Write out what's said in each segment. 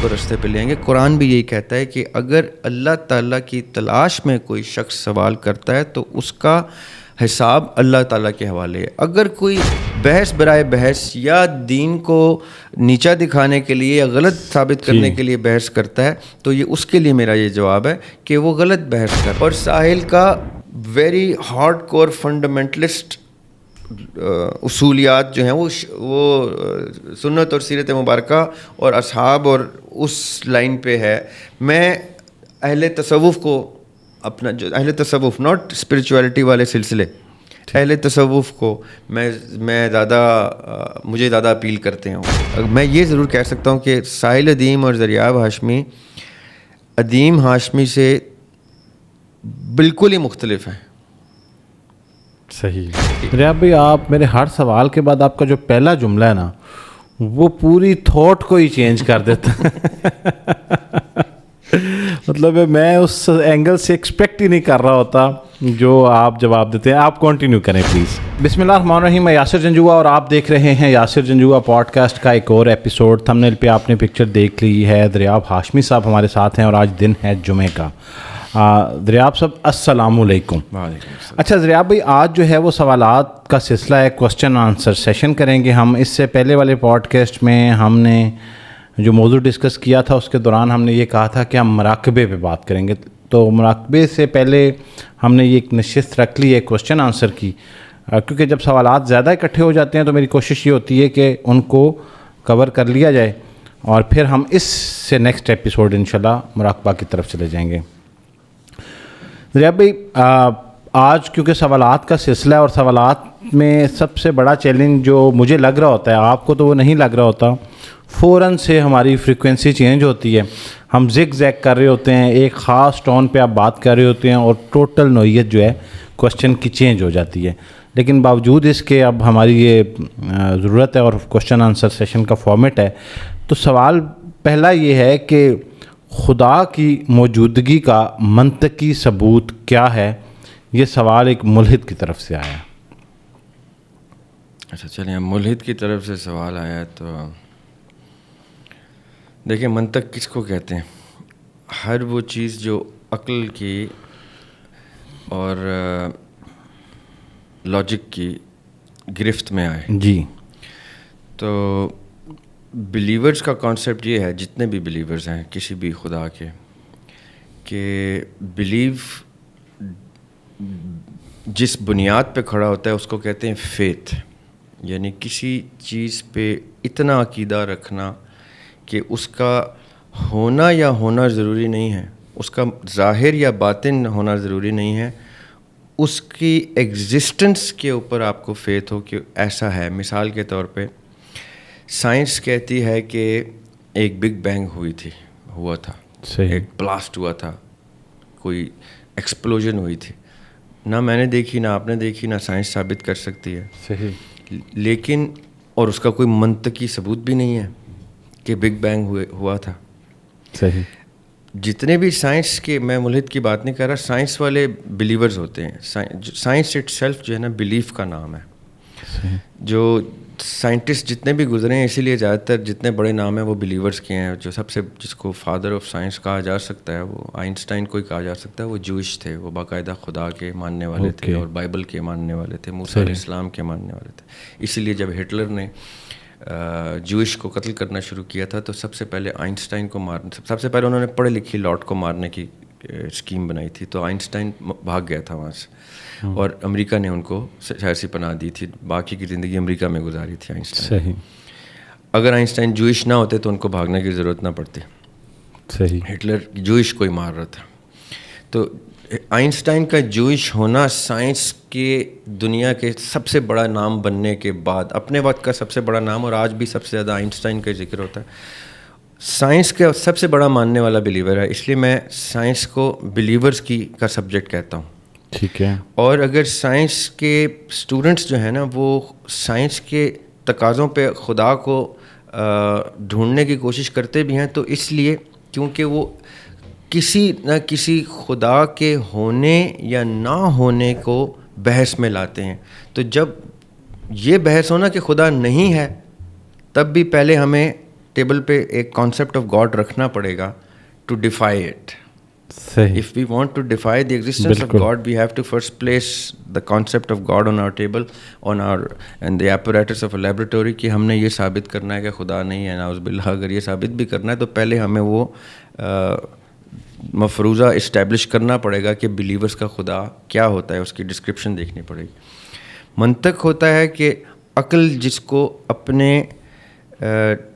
کو رستے پہ لے آئیں گے. قرآن بھی یہی کہتا ہے کہ اگر اللہ تعالیٰ کی تلاش میں کوئی شخص سوال کرتا ہے تو اس کا حساب اللہ تعالیٰ کے حوالے ہے. اگر کوئی بحث برائے بحث یا دین کو نیچا دکھانے کے لیے یا غلط ثابت کرنے کے لیے بحث کرتا ہے تو یہ اس کے لیے میرا یہ جواب ہے کہ وہ غلط بحث کر. اور ساحل کا ویری ہارڈ کور فنڈامنٹلسٹ اصولیات جو ہیں وہ سنت اور سیرت مبارکہ اور اصحاب اور اس لائن پہ ہے. میں اہل تصوف کو اپنا جو اہل تصوف ناٹ اسپریچولیٹی والے سلسلے اہل تصوف کو میں زیادہ مجھے زیادہ اپیل کرتے ہوں. میں یہ ضرور کہہ سکتا ہوں کہ ساحل ادیم اور ذریاب ہاشمی ادیم ہاشمی سے بالکل ہی مختلف ہیں. صحیح. ذریاب بھائی آپ میرے ہر سوال کے بعد آپ کا جو پہلا جملہ ہے نا وہ پوری تھاٹ کو ہی چینج کر دیتا مطلب میں اس اینگل سے ایکسپیکٹ ہی نہیں کر رہا ہوتا جو آپ جواب دیتے ہیں. آپ کنٹینیو کریں پلیز. بسم اللہ الرحمن الرحیم. میں یاسر جنجوعہ اور آپ دیکھ رہے ہیں یاسر جنجوعہ پوڈ کاسٹ کا ایک اور ایپیسوڈ. تھمبنیل پہ آپ نے پکچر دیکھ لی ہے. ذریاب ہاشمی صاحب ہمارے ساتھ ہیں اور آج دن ہے جمعے کا. ذریاب صاحب السلام علیکم. وعلیکم السلام. اچھا ذریاب بھائی آج جو ہے وہ سوالات کا سلسلہ ہے, کوسچن آنسر سیشن کریں گے ہم. اس سے پہلے والے پوڈ کاسٹ میں ہم نے جو موضوع ڈسکس کیا تھا اس کے دوران ہم نے یہ کہا تھا کہ ہم مراقبے پہ بات کریں گے. تو مراقبے سے پہلے ہم نے یہ ایک نشست رکھ لی ہے کوسچن آنسر کی, کیونکہ جب سوالات زیادہ اکٹھے ہو جاتے ہیں تو میری کوشش یہ ہوتی ہے کہ ان کو کور کر لیا جائے اور پھر ہم اس سے نیکسٹ ایپیسوڈ انشاءاللہ مراقبہ کی طرف چلے جائیں گے. ذریاب بھائی آج کیونکہ سوالات کا سلسلہ ہے اور سوالات میں سب سے بڑا چیلنج جو مجھے لگ رہا ہوتا ہے, آپ کو تو وہ نہیں لگ رہا ہوتا, فوراً سے ہماری فریکوینسی چینج ہوتی ہے. ہم زگ زیگ کر رہے ہوتے ہیں, ایک خاص ٹون پہ آپ بات کر رہے ہوتے ہیں اور ٹوٹل نوعیت جو ہے کوسچن کی چینج ہو جاتی ہے. لیکن باوجود اس کے اب ہماری یہ ضرورت ہے اور کوسچن آنسر سیشن کا فارمیٹ ہے. تو سوال پہلا یہ ہے کہ خدا کی موجودگی کا منطقی ثبوت کیا ہے؟ یہ سوال ایک ملحد کی طرف سے آیا. اچھا چلیے, ملحد کی طرف سے سوال آیا تو دیکھیں منطق کس کو کہتے ہیں؟ ہر وہ چیز جو عقل کی اور لاجک کی گرفت میں آئے. جی. تو بلیورز کا کانسیپٹ یہ ہے, جتنے بھی بلیورز ہیں کسی بھی خدا کے, کہ بلیو جس بنیاد پہ کھڑا ہوتا ہے اس کو کہتے ہیں فیتھ. یعنی کسی چیز پہ اتنا عقیدہ رکھنا کہ اس کا ہونا یا ہونا ضروری نہیں ہے, اس کا ظاہر یا باطن ہونا ضروری نہیں ہے, اس کی ایگزسٹنس کے اوپر آپ کو فیتھ ہو کہ ایسا ہے. مثال کے طور پہ سائنس کہتی ہے کہ ایک بگ بینگ ہوا تھا, ایک بلاسٹ ہوا تھا, کوئی ایکسپلوژن ہوئی تھی. نہ میں نے دیکھی, نہ آپ نے دیکھی, نہ سائنس ثابت کر سکتی ہے. صحیح. لیکن اور اس کا کوئی منطقی ثبوت بھی نہیں ہے کہ بگ بینگ ہوا تھا. صحیح. جتنے بھی سائنس کے, میں ملحد کی بات نہیں کر رہا, سائنس والے بلیورز ہوتے ہیں. سائنس اٹ سیلف جو ہے نا بلیف کا نام ہے. صحیح. جو سائنٹسٹ جتنے بھی گزرے ہیں, اسی لیے زیادہ تر جتنے بڑے نام ہیں وہ بلیورز کے ہیں. جو سب سے جس کو فادر آف سائنس کہا جا سکتا ہے وہ آئنسٹائن کو ہی کہا جا سکتا ہے. وہ جوئش تھے, وہ باقاعدہ خدا کے ماننے والے تھے اور بائبل کے ماننے والے تھے, موسیٰ علیہ السلام کے ماننے والے تھے. اسی لیے جب ہٹلر نے جوئش کو قتل کرنا شروع کیا تھا تو سب سے پہلے آئنسٹائن کو سب سے پہلے انہوں نے پڑھے لکھی لاٹ کو مارنے کی اسکیم بنائی تھی. تو آئنسٹائن بھاگ گیا تھا وہاں سے اور امریکہ نے ان کو سیاسی پناہ دی تھی. باقی کی زندگی امریکہ میں گزاری تھی آئنسٹائن. صحیح. اگر آئنسٹائن جوئش نہ ہوتے تو ان کو بھاگنے کی ضرورت نہ پڑتی. صحیح. ہٹلر جوئش کو ہی مار رہا تھا. تو آئنسٹائن کا جوئش ہونا سائنس کے دنیا کے سب سے بڑا نام بننے کے بعد, اپنے وقت کا سب سے بڑا نام, اور آج بھی سب سے زیادہ آئنسٹائن کا ذکر ہوتا ہے. سائنس کا سب سے بڑا ماننے والا بلیور ہے. اس لیے میں سائنس کو بلیورز کا سبجیکٹ کہتا ہوں. ٹھیک ہے. اور اگر سائنس کے اسٹوڈنٹس جو ہیں نا وہ سائنس کے تقاضوں پہ خدا کو ڈھونڈنے کی کوشش کرتے بھی ہیں تو اس لیے کیونکہ وہ کسی نہ کسی خدا کے ہونے یا نہ ہونے کو بحث میں لاتے ہیں. تو جب یہ بحث ہونا کہ خدا نہیں ہے تب بھی پہلے ہمیں ٹیبل پہ ایک کانسیپٹ آف گاڈ رکھنا پڑے گا ٹو ڈیفائی اٹ. صحیح. If we want to defy the existence of God, we have to first place the concept of God on our table, and the apparatus of a laboratory کہ ہم نے یہ ثابت کرنا ہے کہ خدا نہیں ہے. نعوذ باللہ اگر یہ ثابت بھی کرنا ہے تو پہلے ہمیں وہ مفروضہ اسٹیبلش کرنا پڑے گا کہ بلیورس کا خدا کیا ہوتا ہے, اس کی ڈسکرپشن دیکھنی پڑے گی. منطق ہوتا ہے کہ عقل جس کو اپنے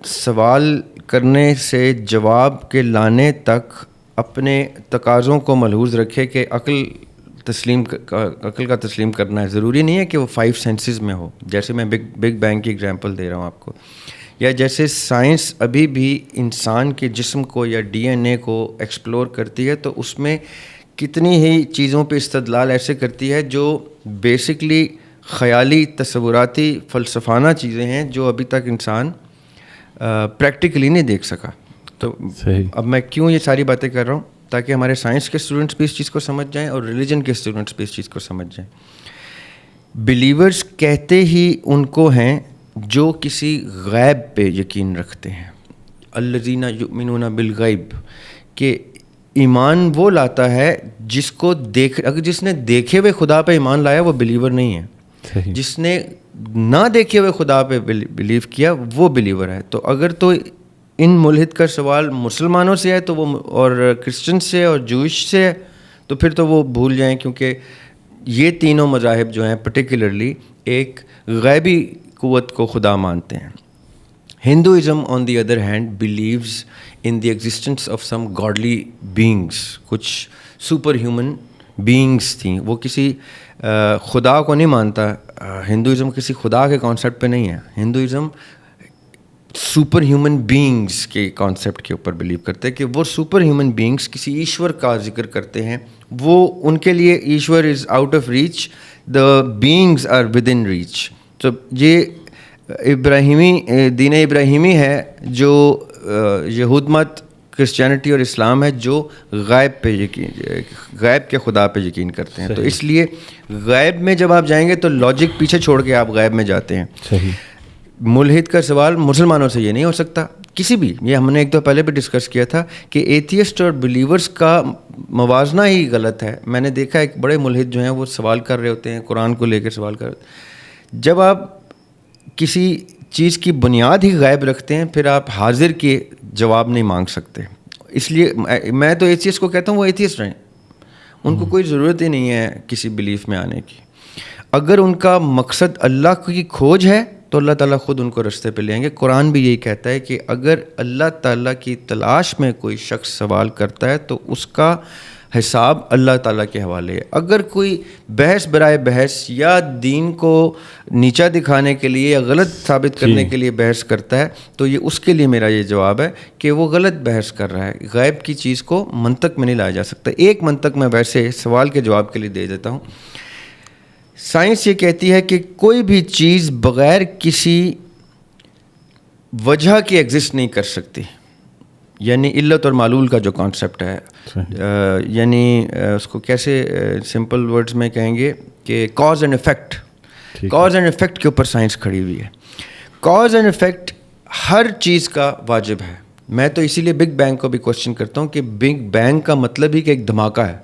سوال کرنے سے جواب کے لانے تک اپنے تقاضوں کو ملحوظ رکھے کہ عقل کا تسلیم کرنا ہے. ضروری نہیں ہے کہ وہ 5 سینسز میں ہو, جیسے میں بگ بینگ کی اگزامپل دے رہا ہوں آپ کو, یا جیسے سائنس ابھی بھی انسان کے جسم کو یا ڈی این اے کو ایکسپلور کرتی ہے تو اس میں کتنی ہی چیزوں پہ استدلال ایسے کرتی ہے جو بیسکلی خیالی تصوراتی فلسفانہ چیزیں ہیں جو ابھی تک انسان پریکٹیکلی نہیں دیکھ سکا. تو اب میں کیوں یہ ساری باتیں کر رہا ہوں, تاکہ ہمارے سائنس کے اسٹوڈنٹس بھی اس چیز کو سمجھ جائیں اور ریلیجن کے اسٹوڈنٹس بھی اس چیز کو سمجھ جائیں. بلیورز کہتے ہی ان کو ہیں جو کسی غیب پہ یقین رکھتے ہیں. الذین یؤمنون بالغیب, کہ ایمان وہ لاتا ہے جس کو اگر جس نے دیکھے ہوئے خدا پہ ایمان لایا وہ بلیور نہیں ہے. جس نے نہ دیکھے ہوئے خدا پہ بلیو کیا وہ بلیور ہے. تو اگر تو ان ملحد کا سوال مسلمانوں سے ہے تو وہ, اور کرسچن سے اور جوئش سے ہے, تو پھر تو وہ بھول جائیں, کیونکہ یہ تینوں مذاہب جو ہیں پرٹیکولرلی ایک غیبی قوت کو خدا مانتے ہیں. Hinduism on the other hand believes in the existence of some godly beings. کچھ سپر ہیومن بینگس تھیں. وہ کسی خدا کو نہیں مانتا. ہندوازم کسی خدا کے کانسیپٹ پہ نہیں ہے. ہندوازم سپر ہیومن بینگس کے کانسیپٹ کے اوپر بلیو کرتے ہیں کہ وہ سپر ہیومن بینگس کسی ایشور کا ذکر کرتے ہیں. وہ ان کے لیے Ishwar is out of reach, the beings are within reach. تو یہ ابراہیمی دین ابراہیمی ہے جو یہود مت, کرسچینٹی اور اسلام ہے جو غیب پہ غیب کے خدا پہ یقین کرتے ہیں. تو اس لیے غیب میں جب آپ جائیں گے تو لاجک پیچھے چھوڑ کے آپ غیب میں جاتے ہیں. صحیح. ملحد کا سوال مسلمانوں سے یہ نہیں ہو سکتا کسی بھی. یہ ہم نے ایک دو پہلے بھی ڈسکس کیا تھا کہ ایتھیسٹ اور بلیورز کا موازنہ ہی غلط ہے. میں نے دیکھا ایک بڑے ملحد جو ہیں وہ سوال کر رہے ہوتے ہیں, قرآن کو لے کے سوال کر رہے ہوتے ہیں. جب آپ کسی چیز کی بنیاد ہی غائب رکھتے ہیں پھر آپ حاضر کے جواب نہیں مانگ سکتے. اس لیے میں تو ایتھیسٹ کو کہتا ہوں وہ ایتھیسٹ رہیں, ان کو کوئی ضرورت ہی نہیں ہے کسی بلیف میں آنے کی. اگر ان کا مقصد اللہ کی کھوج ہے تو اللہ تعالیٰ خود ان کو رستے پہ لے آئیں گے. قرآن بھی یہی کہتا ہے کہ اگر اللہ تعالیٰ کی تلاش میں کوئی شخص سوال کرتا ہے تو اس کا حساب اللہ تعالیٰ کے حوالے ہے. اگر کوئی بحث برائے بحث یا دین کو نیچا دکھانے کے لیے یا غلط ثابت کرنے کے لیے بحث کرتا ہے تو یہ اس کے لیے میرا یہ جواب ہے کہ وہ غلط بحث کر رہا ہے. غیب کی چیز کو منطق میں نہیں لایا جا سکتا. ایک منطق میں ویسے سوال کے جواب کے لیے دے دیتا ہوں. سائنس یہ کہتی ہے کہ کوئی بھی چیز بغیر کسی وجہ کے ایگزسٹ نہیں کر سکتی. یعنی علت اور معلول کا جو کانسیپٹ ہے, یعنی اس کو کیسے سمپل ورڈز میں کہیں گے کہ cause and effect. Cause and effect کے اوپر سائنس کھڑی ہوئی ہے. کاز اینڈ افیکٹ ہر چیز کا واجب ہے. میں تو اسی لیے بگ بینگ کو بھی کوشچن کرتا ہوں کہ بگ بینگ کا مطلب ہی کہ ایک دھماکہ ہے.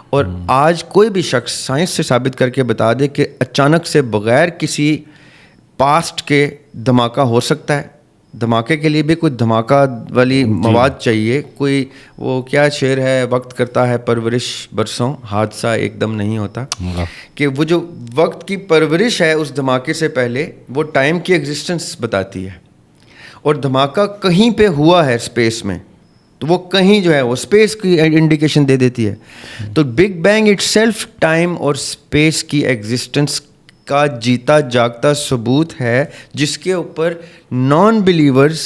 اور آج کوئی بھی شخص سائنس سے ثابت کر کے بتا دے کہ اچانک سے بغیر کسی پاسٹ کے دھماکہ ہو سکتا ہے. دھماکے کے لیے بھی کوئی دھماکہ والی مواد چاہیے. کوئی وہ کیا شعر ہے, وقت کرتا ہے پرورش برسوں, حادثہ ایک دم نہیں ہوتا. کہ وہ جو وقت کی پرورش ہے اس دھماکے سے پہلے وہ ٹائم کی ایگزسٹنس بتاتی ہے. اور دھماکہ کہیں پہ ہوا ہے اسپیس میں تو وہ کہیں جو ہے وہ اسپیس کی انڈیکیشن دے دیتی ہے. تو big bang it self time اور اسپیس کی ایگزسٹنس کا جیتا جاگتا ثبوت ہے جس کے اوپر نان بلیورز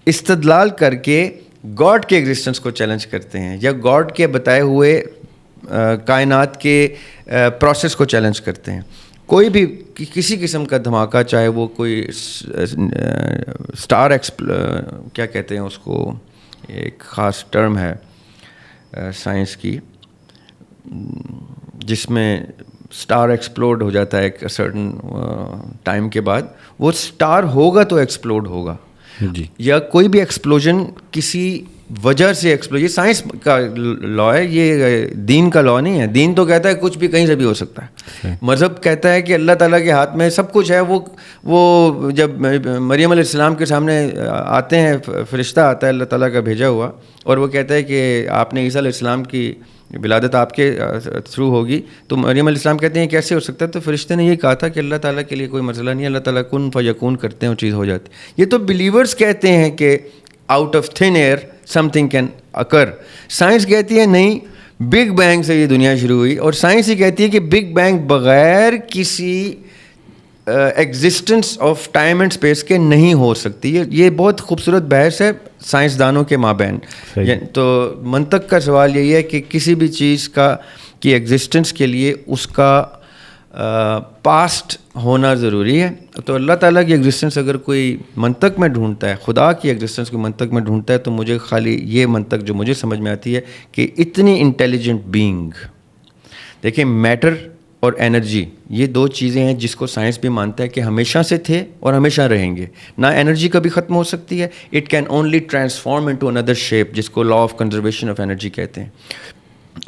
استدلال کر کے گاڈ کے ایگزسٹنس کو چیلنج کرتے ہیں یا گاڈ کے بتائے ہوئے کائنات کے پروسیس کو چیلنج کرتے ہیں. کوئی بھی کسی قسم کا دھماکہ, چاہے وہ کوئی اسٹار کیا کہتے ہیں اس کو, ایک خاص ٹرم ہے سائنس کی جس میں اسٹار ایکسپلوڈ ہو جاتا ہے ایک سرٹن ٹائم کے بعد. وہ اسٹار ہوگا تو ایکسپلوڈ ہوگا, جی. یا کوئی بھی ایکسپلوژن کسی وجہ سے یہ سائنس کا لا ہے, یہ دین کا لا نہیں ہے. دین تو کہتا ہے کچھ بھی کہیں سے بھی ہو سکتا ہے. مذہب کہتا ہے کہ اللہ تعالیٰ کے ہاتھ میں سب کچھ ہے. وہ جب مریم علیہ السلام کے سامنے آتے ہیں, فرشتہ آتا ہے اللہ تعالیٰ کا بھیجا ہوا, اور وہ کہتا ہے کہ آپ نے عیسیٰ علیہ السلام کی ولادت آپ کے تھرو ہوگی, تو مریم علیہ السلام کہتے ہیں کیسے ہو سکتا ہے؟ تو فرشتے نے یہ کہا تھا کہ اللہ تعالیٰ کے لیے کوئی مسئلہ نہیں ہے, اللہ تعالیٰ کن فیکون کرتے ہیں, وہ چیز ہو جاتی. یہ تو بلیورز کہتے ہیں کہ out of thin air something can occur. Science کہتی ہے نہیں, بگ بینگ سے یہ دنیا شروع ہوئی, اور سائنس ہی کہتی ہے کہ بگ بینگ بغیر کسی existence of time and space کے نہیں ہو سکتی. یہ بہت خوبصورت بحث ہے سائنسدانوں کے مابین. تو منطق کا سوال یہی ہے کہ کسی بھی چیز کی ایگزسٹنس کے لیے اس کا پاسٹ ہونا ضروری ہے. تو اللہ تعالیٰ کی ایگزسٹنس اگر کوئی منطق میں ڈھونڈتا ہے, خدا کی ایگزسٹنس کو منطق میں ڈھونڈتا ہے, تو مجھے خالی یہ منطق جو مجھے سمجھ میں آتی ہے کہ اتنی انٹیلیجنٹ بینگ, دیکھیں میٹر اور انرجی یہ دو چیزیں ہیں جس کو سائنس بھی مانتا ہے کہ ہمیشہ سے تھے اور ہمیشہ رہیں گے. نہ انرجی کبھی ختم ہو سکتی ہے, it can only transform into another shape, جس کو law of conservation of energy کہتے ہیں.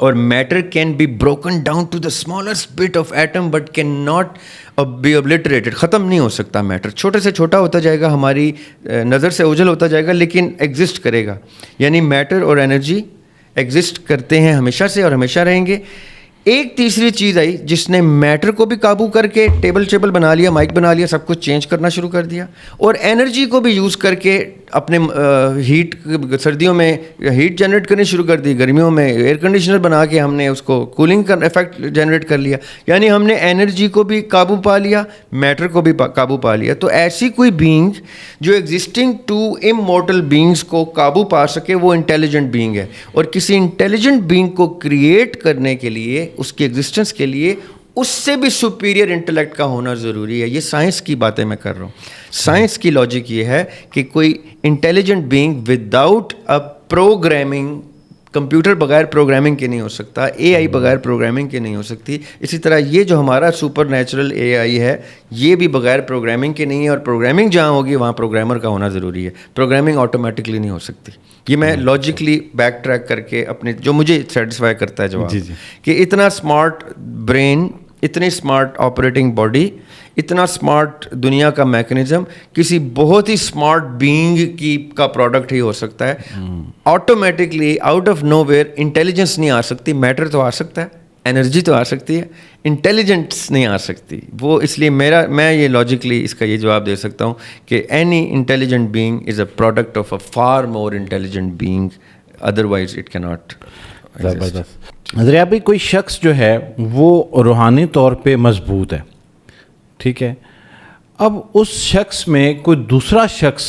اور matter can be broken down to the smallest bit of atom but can not be obliterated. ختم نہیں ہو سکتا میٹر, چھوٹے سے چھوٹا ہوتا جائے گا, ہماری نظر سے اوجھل ہوتا جائے گا, لیکن ایگزسٹ کرے گا. یعنی میٹر اور انرجی ایگزسٹ کرتے ہیں ہمیشہ سے اور ہمیشہ رہیں گے. ایک تیسری چیز آئی جس نے میٹر کو بھی قابو کر کے ٹیبل بنا لیا, مائک بنا لیا, سب کچھ چینج کرنا شروع کر دیا, اور انرجی کو بھی یوز کر کے اپنے ہیٹ, سردیوں میں ہیٹ جنریٹ کرنی شروع کر دی, گرمیوں میں ایئر کنڈیشنر بنا کے ہم نے اس کو کولنگ کا افیکٹ جنریٹ کر لیا. یعنی ہم نے انرجی کو بھی قابو پا لیا, میٹر کو بھی قابو پا لیا. تو ایسی کوئی بینگ جو ایگزسٹنگ ٹو امورٹل بینگس کو قابو پا سکے وہ انٹیلیجنٹ بینگ ہے. اور کسی انٹیلیجنٹ بینگ کو کریٹ کرنے کے لیے, اس کی ایگزسٹنس کے لیے, اس سے بھی سپیریئر انٹلیکٹ کا ہونا ضروری ہے. یہ سائنس کی باتیں میں کر رہا ہوں. سائنس کی لاجک یہ ہے کہ کوئی intelligent being without a programming, computer بغیر پروگرامنگ کے نہیں ہو سکتا, اے آئی بغیر پروگرامنگ کے نہیں ہو سکتی. اسی طرح یہ جو ہمارا سپر نیچرل اے آئی ہے یہ بھی بغیر پروگرامنگ کے نہیں ہے, اور پروگرامنگ جہاں ہوگی وہاں پروگرامر کا ہونا ضروری ہے. پروگرامنگ آٹومیٹکلی نہیں ہو سکتی. یہ میں لاجکلی بیک ٹریک کر کے اپنے جو مجھے سیٹسفائی کرتا ہے جواب, کہ اتنا اسمارٹ برین, اتنی اسمارٹ آپریٹنگ باڈی, اتنا اسمارٹ دنیا کا میکنزم کسی بہت ہی اسمارٹ بینگ کا پروڈکٹ ہی ہو سکتا ہے. Automatically out of nowhere intelligence نہیں آ سکتی. میٹر تو آ سکتا ہے, انرجی تو آ سکتی ہے, انٹیلیجنس نہیں آ سکتی. وہ اس لیے میں یہ لاجکلی اس کا یہ جواب دے سکتا ہوں کہ any intelligent being is a product of a for more intelligent being, otherwise it کی ناٹ. حضرت بھائی, کوئی شخص جو ہے وہ روحانی طور پہ مضبوط ہے, ٹھیک ہے, اب اس شخص میں کوئی دوسرا شخص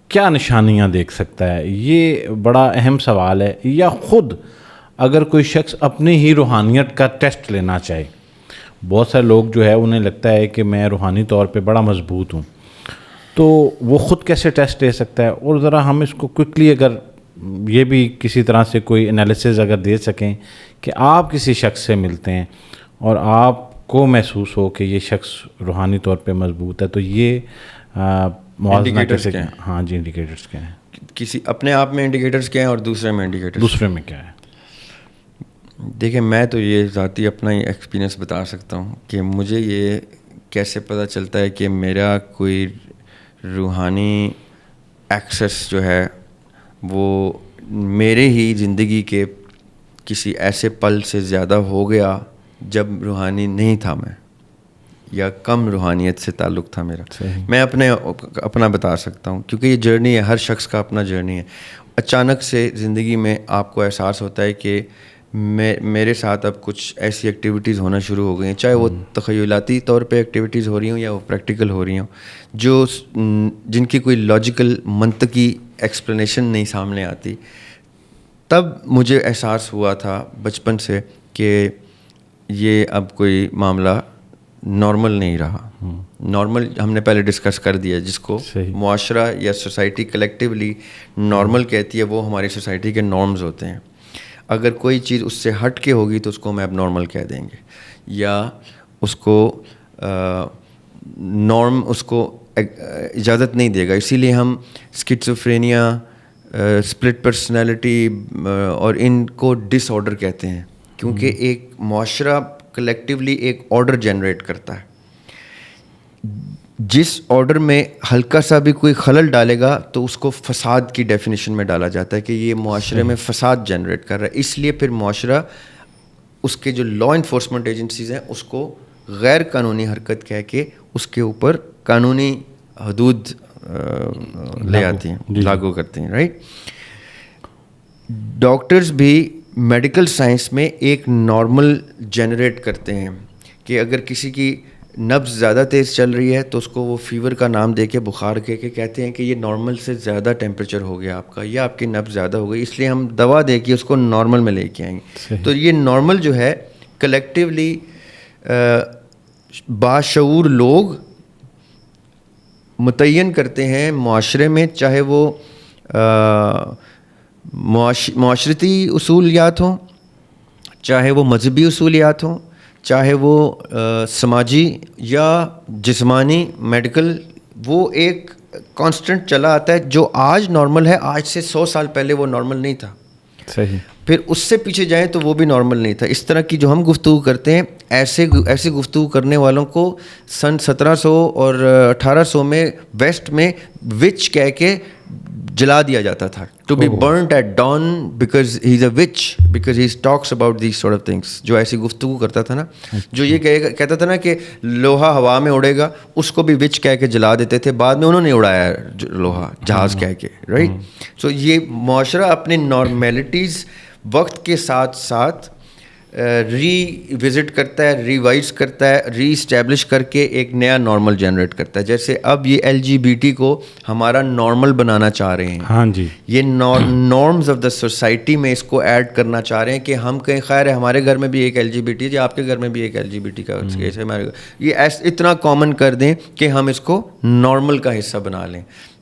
کیا نشانیاں دیکھ سکتا ہے؟ یہ بڑا اہم سوال ہے. یا خود اگر کوئی شخص اپنی ہی روحانیت کا ٹیسٹ لینا چاہے, بہت سارے لوگ جو ہے انہیں لگتا ہے کہ میں روحانی طور پہ بڑا مضبوط ہوں, تو وہ خود کیسے ٹیسٹ لے سکتا ہے؟ اور ذرا ہم اس کو کوئکلی اگر یہ بھی کسی طرح سے کوئی انالیسز اگر دے سکیں کہ آپ کسی شخص سے ملتے ہیں اور آپ کو محسوس ہو کہ یہ شخص روحانی طور پہ مضبوط ہے, تو یہ موازنہ کیسے کیا؟ ہاں جی, انڈیکیٹرز کیا ہیں؟ کسی اپنے آپ میں انڈیکیٹرز کیا ہیں اور دوسرے میں انڈیکیٹرز, دوسرے میں کیا ہے؟ دیکھیں, میں تو یہ ذاتی اپنا ہی ایکسپیرینس بتا سکتا ہوں کہ مجھے یہ کیسے پتہ چلتا ہے کہ میرا کوئی روحانی ایکسس جو ہے وہ میرے ہی زندگی کے کسی ایسے پل سے زیادہ ہو گیا جب روحانی نہیں تھا میں, یا کم روحانیت سے تعلق تھا میرا. میں اپنا بتا سکتا ہوں کیونکہ یہ جرنی ہے, ہر شخص کا اپنا جرنی ہے. اچانک سے زندگی میں آپ کو احساس ہوتا ہے کہ میرے ساتھ اب کچھ ایسی ایکٹیویٹیز ہونا شروع ہو گئی ہیں, چاہے وہ تخیلاتی طور پہ ایکٹیویٹیز ہو رہی ہوں یا وہ پریکٹیکل ہو رہی ہوں, جن کی کوئی لاجیکل منطقی ایکسپلینیشن نہیں سامنے آتی. تب مجھے احساس ہوا تھا بچپن سے کہ یہ اب کوئی معاملہ نارمل نہیں رہا. نارمل ہم نے پہلے ڈسکس کر دیا, جس کو معاشرہ یا سوسائٹی کلیکٹیولی نارمل کہتی ہے, وہ ہماری سوسائٹی کے نارمز ہوتے ہیں. اگر کوئی چیز اس سے ہٹ کے ہوگی تو اس کو ہم اب نارمل کہہ دیں گے, یا اس کو نارم, اس کو اجازت نہیں دے گا. اسی لیے ہم اسکیزوفرینیا, اسپلٹ پرسنالٹی اور ان کو ڈس آرڈر کہتے ہیں, کیونکہ ایک معاشرہ کلیکٹیولی ایک آرڈر جنریٹ کرتا ہے. جس آرڈر میں ہلکا سا بھی کوئی خلل ڈالے گا تو اس کو فساد کی ڈیفینیشن میں ڈالا جاتا ہے کہ یہ معاشرے میں فساد جنریٹ کر رہا ہے. اس لیے پھر معاشرہ, اس کے جو لا انفورسمنٹ ایجنسیز ہیں, اس کو غیر قانونی حرکت کہہ کے اس کے اوپر قانونی حدود لے آتی ہیں, لاگو کرتے ہیں. رائٹ. ڈاکٹرز بھی میڈیکل سائنس میں ایک نارمل جنریٹ کرتے ہیں کہ اگر کسی کی نبض زیادہ تیز چل رہی ہے تو اس کو وہ فیور کا نام دے کے, بخار کہہ کے کہتے ہیں کہ یہ نارمل سے زیادہ ٹیمپریچر ہو گیا آپ کا, یا آپ کی نبض زیادہ ہو گئی, اس لیے ہم دوا دے کے اس کو نارمل میں لے کے آئیں گے. تو یہ نارمل جو ہے کلیکٹیولی باشعور لوگ متعین کرتے ہیں معاشرے میں, چاہے وہ معاشرتی اصولیات ہوں, چاہے وہ مذہبی اصولیات ہوں, چاہے وہ سماجی یا جسمانی میڈیکل. وہ ایک کانسٹنٹ چلا آتا ہے. جو آج نارمل ہے, آج سے 100 سال پہلے وہ نارمل نہیں تھا. صحیح. پھر اس سے پیچھے جائیں تو وہ بھی نارمل نہیں تھا. اس طرح کی جو ہم گفتگو کرتے ہیں, ایسی گفتگو کرنے والوں کو سن 1700 اور 1800 میں ویسٹ میں وچ کہہ کے جلا دیا جاتا تھا. To be burned at dawn because he is a witch, because he talks about these sort of things. جو ایسی گفتگو کرتا تھا نا, جو یہ کہتا تھا نا کہ لوہا ہوا میں اڑے گا, اس کو بھی وچ کہہ کے جلا دیتے تھے. بعد میں انہوں نے اڑایا لوہا جہاز کہہ کے. رائٹ. سو یہ معاشرہ اپنی نارمیلٹیز وقت کے ساتھ ساتھ ری وزٹ کرتا ہے, ریوائز کرتا ہے, ری اسٹیبلش کر کے ایک نیا نارمل جنریٹ کرتا ہے. جیسے اب یہ LGBT کو ہمارا نارمل بنانا چاہ رہے ہیں. ہاں جی. یہ نارمز آف دا سوسائٹی میں اس کو ایڈ کرنا چاہ رہے ہیں کہ ہم کہیں خیر ہے ہمارے گھر میں بھی ایک LGBT ہے, یا آپ کے گھر میں بھی ایک LGBT کا کیس ہے, یہ اتنا کامن کر دیں کہ ہم اس کو نارمل کا حصہ بنا لیں.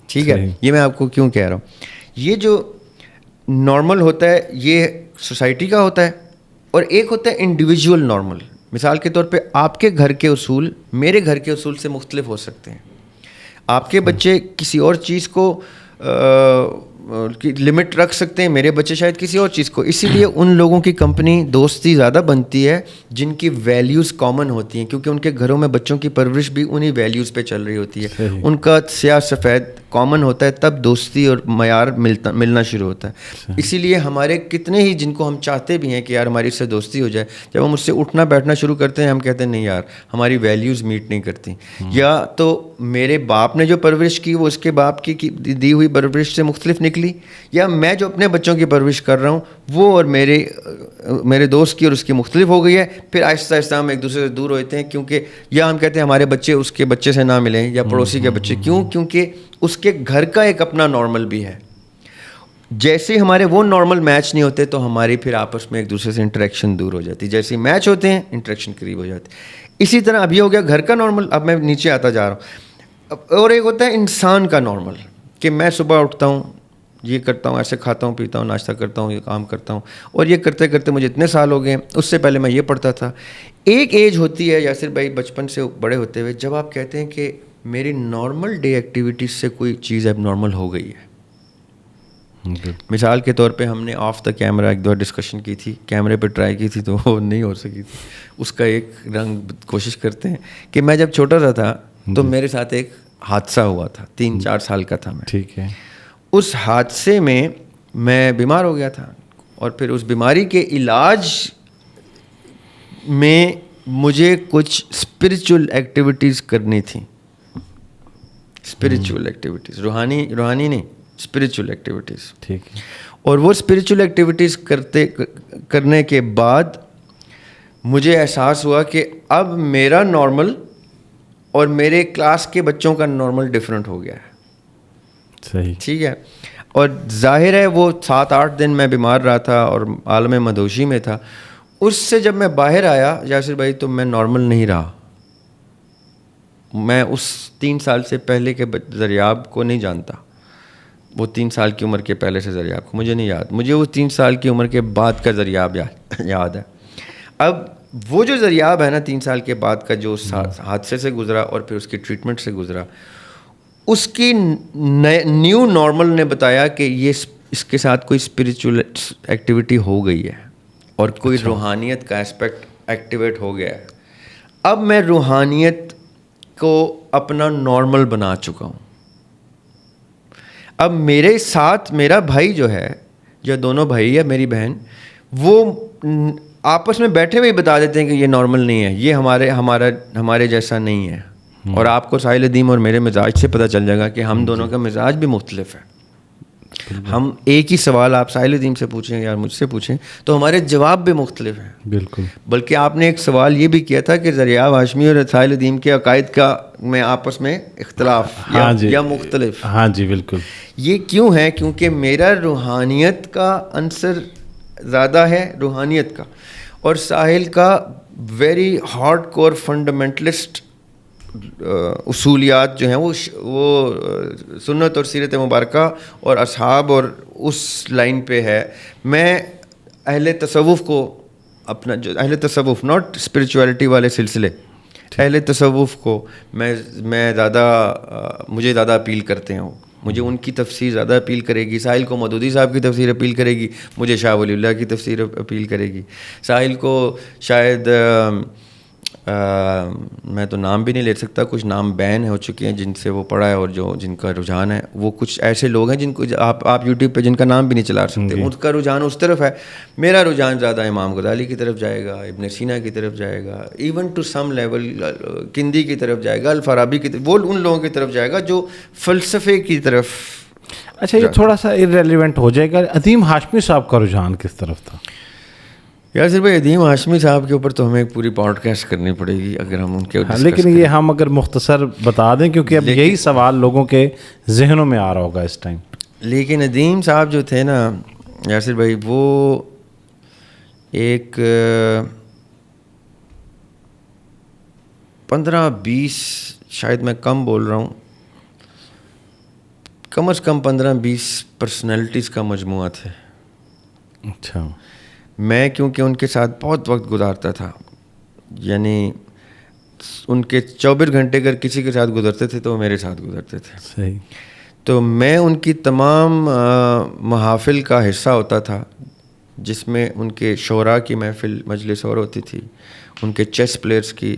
ٹھیک ہے. یہ میں آپ کو کیوں کہہ رہا ہوں, یہ جو نارمل ہوتا ہے یہ سوسائٹی کا ہوتا ہے, اور ایک ہوتا ہے انڈیویجول نارمل. مثال کے طور پہ آپ کے گھر کے اصول میرے گھر کے اصول سے مختلف ہو سکتے ہیں. آپ کے بچے کسی اور چیز کو لمٹ رکھ سکتے ہیں, میرے بچے شاید کسی اور چیز کو. اسی لیے ان لوگوں کی کمپنی دوستی زیادہ بنتی ہے جن کی ویلیوز کامن ہوتی ہیں, کیونکہ ان کے گھروں میں بچوں کی پرورش بھی انہی ویلیوز پہ چل رہی ہوتی ہے. ان کا سیاہ سفید کامن ہوتا ہے, تب دوستی اور معیار ملنا شروع ہوتا ہے. اسی لیے ہمارے کتنے ہی جن کو ہم چاہتے بھی ہیں کہ یار ہماری اس سے دوستی ہو جائے, جب ہم اس سے اٹھنا بیٹھنا شروع کرتے ہیں ہم کہتے ہیں نہیں یار ہماری ویلیوز میٹ نہیں کرتی. یا تو میرے باپ نے جو پرورش کی وہ اس کے باپ کی دی ہوئی پرورش سے مختلف نکلی, یا میں جو اپنے بچوں کی پرورش کر رہا ہوں وہ اور میرے دوست کی اور اس کی مختلف ہو گئی ہے. پھر آہستہ آہستہ ہم ایک دوسرے سے دور ہوتے ہیں, کیونکہ یا ہم کہتے ہیں ہمارے بچے اس کے بچے سے نہ ملیں, یا پڑوسی کے بچے. کیوں؟ کیونکہ اس کے گھر کا ایک اپنا نارمل بھی ہے. جیسے ہمارے وہ نارمل میچ نہیں ہوتے تو ہماری پھر آپس میں ایک دوسرے سے انٹریکشن دور ہو جاتی. جیسے میچ ہوتے ہیں انٹریکشن قریب ہو جاتی. اسی طرح ابھی ہو گیا گھر کا نارمل. اب میں نیچے آتا جا رہا ہوں. اور ایک ہوتا ہے انسان کا نارمل, کہ میں صبح اٹھتا ہوں, یہ کرتا ہوں, ایسے کھاتا ہوں پیتا ہوں, ناشتہ کرتا ہوں, یہ کام کرتا ہوں, اور یہ کرتے کرتے مجھے اتنے سال ہو گئے. اس سے پہلے میں یہ پڑھتا تھا. ایک ایج ہوتی ہے یاسر بھائی بچپن سے بڑے ہوتے ہوئے, جب آپ کہتے ہیں کہ میری نارمل ڈے ایکٹیویٹیز سے کوئی چیز اب نارمل ہو گئی ہے. مثال کے طور پہ ہم نے آف دا کیمرہ ایک دو ڈسکشن کی تھی, کیمرے پہ ٹرائی کی تھی تو وہ نہیں ہو سکی تھی. اس کا ایک رنگ کوشش کرتے ہیں کہ میں جب چھوٹا سا تھا تو میرے ساتھ ایک حادثہ ہوا تھا, 3-4 سال کا تھا میں. ٹھیک ہے. اس حادثے میں بیمار ہو گیا تھا, اور پھر اس بیماری کے علاج میں مجھے کچھ اسپریچول ایکٹیویٹیز کرنی تھیں. اسپریچول ایکٹیویٹیز, روحانی نہیں, اسپریچول ایکٹیویٹیز. ٹھیک ہے. اور وہ اسپریچول ایکٹیویٹیز کرنے کے بعد مجھے احساس ہوا کہ اب میرا نارمل اور میرے کلاس کے بچوں کا نارمل ڈفرینٹ ہو گیا ہے. صحیح. ٹھیک ہے. اور ظاہر ہے وہ 7-8 دن میں بیمار رہا تھا اور عالم مدہوشی میں تھا. اس سے جب میں باہر آیا یاسر بھائی تو میں نارمل نہیں رہا. میں اس 3 سال سے پہلے کے ذریعاب کو نہیں جانتا. وہ 3 سال کی عمر کے پہلے سے ذریعاب کو مجھے نہیں یاد. مجھے وہ 3 سال کی عمر کے بعد کا ذریعاب یاد ہے. اب وہ جو ذریعاب ہے نا 3 سال کے بعد کا, جو حادثے سے گزرا اور پھر اس کی ٹریٹمنٹ سے گزرا, اس کی نیو نارمل نے بتایا کہ یہ اس کے ساتھ کوئی اسپریچول ایکٹیویٹی ہو گئی ہے اور کوئی روحانیت کا اسپیکٹ ایکٹیویٹ ہو گیا ہے. اب میں روحانیت کو اپنا نارمل بنا چکا ہوں. اب میرے ساتھ میرا بھائی جو ہے, یا دونوں بھائی یا میری بہن, وہ آپس میں بیٹھے ہوئے بتا دیتے ہیں کہ یہ نارمل نہیں ہے, یہ ہمارے جیسا نہیں ہے. اور آپ کو ساحل ادیم اور میرے مزاج سے پتہ چل جائے گا کہ ہم دونوں کا مزاج بھی مختلف ہے. ہم ایک ہی سوال آپ ساحل ادیم سے پوچھیں یا مجھ سے پوچھیں تو ہمارے جواب بھی مختلف ہیں. بالکل. بلکہ آپ نے ایک سوال یہ بھی کیا تھا کہ دریاب ہاشمی اور ساحل ادیم کے عقائد کا میں آپس میں اختلاف یا مختلف. ہاں جی بالکل. یہ کیوں ہے؟ کیونکہ میرا روحانیت کا عنصر زیادہ ہے, روحانیت کا, اور ساحل کا ویری ہارڈ کور فنڈامنٹلسٹ اصولیات جو ہیں وہ سنت اور سیرت مبارکہ اور اصحاب اور اس لائن پہ ہے. میں اہل تصوف کو اپنا, جو اہل تصوف ناٹ اسپریچولیٹی والے سلسلے, اہل تصوف کو میں زیادہ, مجھے زیادہ اپیل کرتے ہیں. مجھے ان کی تفسیر زیادہ اپیل کرے گی. ساحل کو مودودی صاحب کی تفسیر اپیل کرے گی, مجھے شاہ ولی اللہ کی تفسیر اپیل کرے گی. ساحل کو شاید میں تو نام بھی نہیں لے سکتا, کچھ نام بین ہو چکے ہیں جن سے وہ پڑھا ہے اور جن کا رجحان ہے. وہ کچھ ایسے لوگ ہیں جن کو آپ یوٹیوب پہ جن کا نام بھی نہیں چلا سکتے, ان کا رجحان اس طرف ہے. میرا رجحان زیادہ امام غزالی کی طرف جائے گا, ابن سینا کی طرف جائے گا, ایون ٹو سم لیول کندی کی طرف جائے گا, الفارابی کی طرف, وہ ان لوگوں کی طرف جائے گا جو فلسفے کی طرف. اچھا یہ تھوڑا سا ارریلیونٹ ہو جائے گا, ادیم ہاشمی صاحب کا رجحان کس طرف تھا؟ یاسر بھائی, ادیم ہاشمی صاحب کے اوپر تو ہمیں ایک پوری پوڈ کاسٹ کرنی پڑے گی اگر ہم ان کے, لیکن یہ ہم اگر مختصر بتا دیں کیونکہ اب یہی سوال لوگوں کے ذہنوں میں آ رہا ہوگا اس ٹائم. لیکن ادیم صاحب جو تھے نا یاسر بھائی, وہ ایک 15-20, شاید میں کم بول رہا ہوں, کم از کم 15-20 پرسنالٹیز کا مجموعہ تھے. اچھا. میں کیونکہ ان کے ساتھ بہت وقت گزارتا تھا, یعنی ان کے 24 گھنٹے اگر کسی کے ساتھ گزرتے تھے تو وہ میرے ساتھ گزرتے تھے. صحیح. تو میں ان کی تمام محافل کا حصہ ہوتا تھا, جس میں ان کے شعراء کی محفل مجلس اور ہوتی تھی, ان کے چیس پلیئرز کی,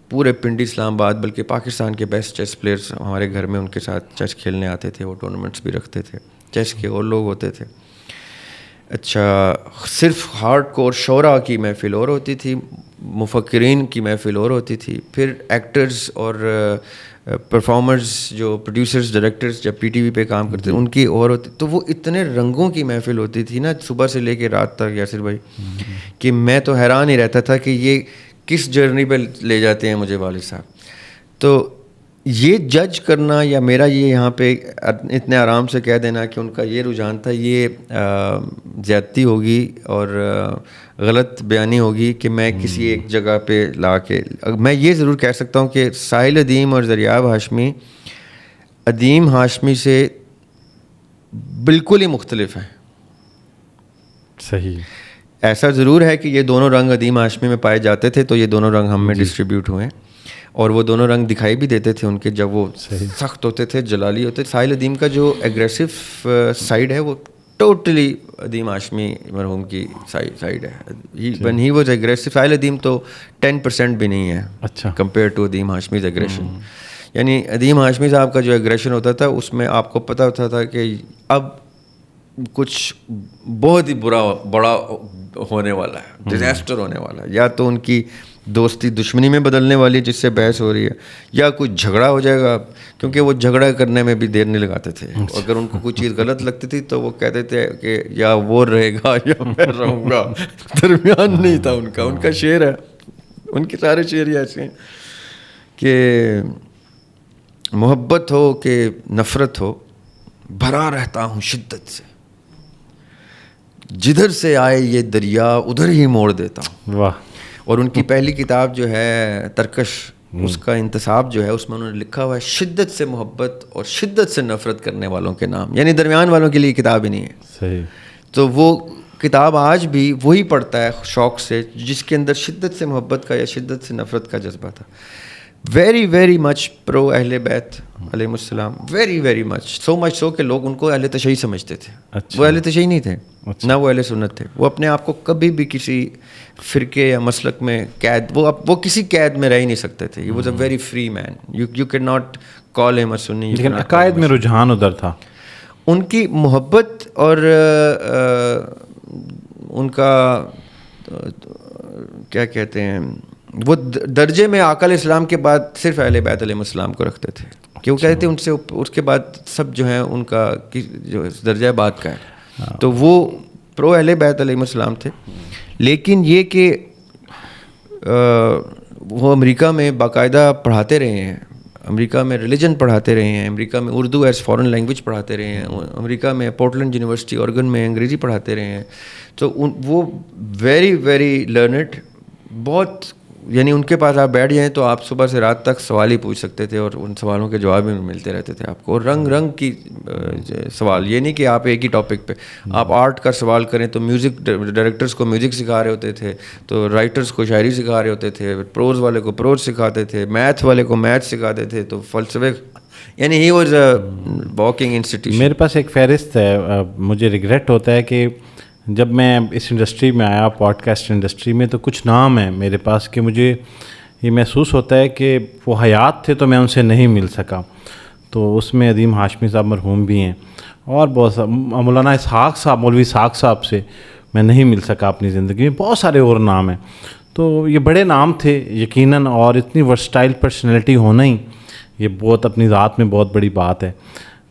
پورے پنڈی اسلام آباد بلکہ پاکستان کے بیسٹ چیس پلیئرز ہمارے گھر میں ان کے ساتھ چیس کھیلنے آتے تھے, وہ ٹورنامنٹس بھی رکھتے تھے چیس کے, اور لوگ ہوتے تھے. اچھا, صرف ہارڈ کور شعراء کی محفل اور ہوتی تھی, مفکرین کی محفل اور ہوتی تھی, پھر ایکٹرز اور پرفارمرز جو پروڈیوسرز ڈائریکٹرز جب پی ٹی وی پہ کام کرتے ان کی اور ہوتی. تو وہ اتنے رنگوں کی محفل ہوتی تھی نا صبح سے لے کے رات تک یاسر بھائی, کہ میں تو حیران ہی رہتا تھا کہ یہ کس جرنی پہ لے جاتے ہیں مجھے والد صاحب. تو یہ جج کرنا یا میرا یہ یہاں پہ اتنے آرام سے کہہ دینا کہ ان کا یہ رجحان تھا, یہ زیادتی ہوگی اور غلط بیانی ہوگی کہ میں کسی ایک جگہ پہ لا کے. میں یہ ضرور کہہ سکتا ہوں کہ ساحل ادیم اور دریاب ہاشمی ادیم ہاشمی سے بالکل ہی مختلف ہیں. صحیح. ایسا ضرور ہے کہ یہ دونوں رنگ ادیم ہاشمی میں پائے جاتے تھے, تو یہ دونوں رنگ ہم میں ڈسٹریبیوٹ ہوئے, اور وہ دونوں رنگ دکھائی بھی دیتے تھے ان کے, جب وہ سخت ہوتے تھے, جلالی ہوتے. ساحل ادیم کا جو ایگریسو سائڈ ہے وہ ٹوٹلی ادیم ہاشمی مرحوم کی سائڈ ہے. when he was aggressive, ساحل ادیم تو 10% بھی نہیں ہے اچھا کمپیئر ٹو ادیم ہاشمیز ایگریشن. یعنی ادیم ہاشمی صاحب کا جو ایگریشن ہوتا تھا اس میں آپ کو پتہ ہوتا تھا کہ اب کچھ بہت ہی بڑا ہونے والا ہے, ڈیزاسٹر ہونے والا ہے, یا تو ان کی دوستی دشمنی میں بدلنے والی جس سے بحث ہو رہی ہے, یا کوئی جھگڑا ہو جائے گا, کیونکہ وہ جھگڑا کرنے میں بھی دیر نہیں لگاتے تھے. اگر ان کو کوئی چیز غلط لگتی تھی تو وہ کہتے تھے کہ یا وہ رہے گا یا میں رہوں گا, درمیان نہیں تھا ان کا. ان کا شعر ہے, ان کے سارے شعر ہی ایسے ہیں کہ محبت ہو کہ نفرت ہو بھرا رہتا ہوں شدت سے, جدھر سے آئے یہ دریا ادھر ہی موڑ دیتا ہوں. واہ. اور ان کی پہلی کتاب جو ہے ترکش, اس کا انتصاب جو ہے اس میں انہوں نے لکھا ہوا ہے شدت سے محبت اور شدت سے نفرت کرنے والوں کے نام, یعنی درمیان والوں کے لیے کتاب ہی نہیں ہے. صحیح. تو وہ کتاب آج بھی وہی پڑھتا ہے شوق سے جس کے اندر شدت سے محبت کا یا شدت سے نفرت کا جذبہ تھا. ویری ویری مچ پرو اہل بیت علیہ السلام, ویری ویری مچ, سو مچ سو کہ لوگ ان کو اہل تشیع سمجھتے تھے. وہ اہل تشیع نہیں تھے, نہ وہ اہل سنت تھے. وہ اپنے آپ کو کبھی بھی کسی فرقے یا مسلک میں قید, وہ کسی قید میں رہ ہی نہیں سکتے تھے. He was a very free man. You can not call him a سنی. لیکن عقائد میں رجحان ادھر تھا. ان کی محبت اور ان کا کیا کہتے ہیں, وہ درجے میں آقا علیہ السلام کے بعد صرف اہل بیت علیہ السلام کو رکھتے تھے, کیوں کہتے تھے ان سے اس کے بعد سب جو ہیں ان کا جو درجہ بعد کا ہے. تو وہ پرو اہل بیت علیہ السلام تھے. لیکن یہ کہ وہ امریکہ میں باقاعدہ پڑھاتے رہے ہیں, امریکہ میں ریلیجن پڑھاتے رہے ہیں, امریکہ میں اردو ایز فارن لینگویج پڑھاتے رہے ہیں, امریکہ میں پورٹلینڈ یونیورسٹی اورگن میں انگریزی پڑھاتے رہے ہیں. تو وہ ویری ویری لرنڈ, بہت, یعنی ان کے پاس آپ بیٹھ جائیں تو آپ صبح سے رات تک سوال ہی پوچھ سکتے تھے اور ان سوالوں کے جواب بھی ملتے رہتے تھے آپ کو. اور رنگ رنگ کی سوال, یہ نہیں کہ آپ ایک ہی ٹاپک پہ, آپ آرٹ کا سوال کریں تو میوزک ڈائریکٹرز کو میوزک سکھا رہے ہوتے تھے, تو رائٹرز کو شاعری سکھا رہے ہوتے تھے, پروز والے کو پروز سکھاتے تھے, میتھ والے کو میتھ سکھاتے تھے, تو فلسفے, یعنی ہی واز اے واکنگ انسٹیٹیوشن. میرے پاس ایک فہرست ہے. مجھے ریگریٹ ہوتا ہے کہ جب میں اس انڈسٹری میں آیا, پوڈ کاسٹ انڈسٹری میں, تو کچھ نام ہیں میرے پاس کہ مجھے یہ محسوس ہوتا ہے کہ وہ حیات تھے تو میں ان سے نہیں مل سکا. تو اس میں عظیم ہاشمی صاحب مرحوم بھی ہیں, اور بہت مولانا اسحاق صاحب, مولوی اسحاق صاحب سے میں نہیں مل سکا اپنی زندگی میں. بہت سارے اور نام ہیں. تو یہ بڑے نام تھے یقیناً, اور اتنی ورسٹائل پرسنالٹی ہونا ہی یہ بہت اپنی ذات میں بہت بڑی بات ہے.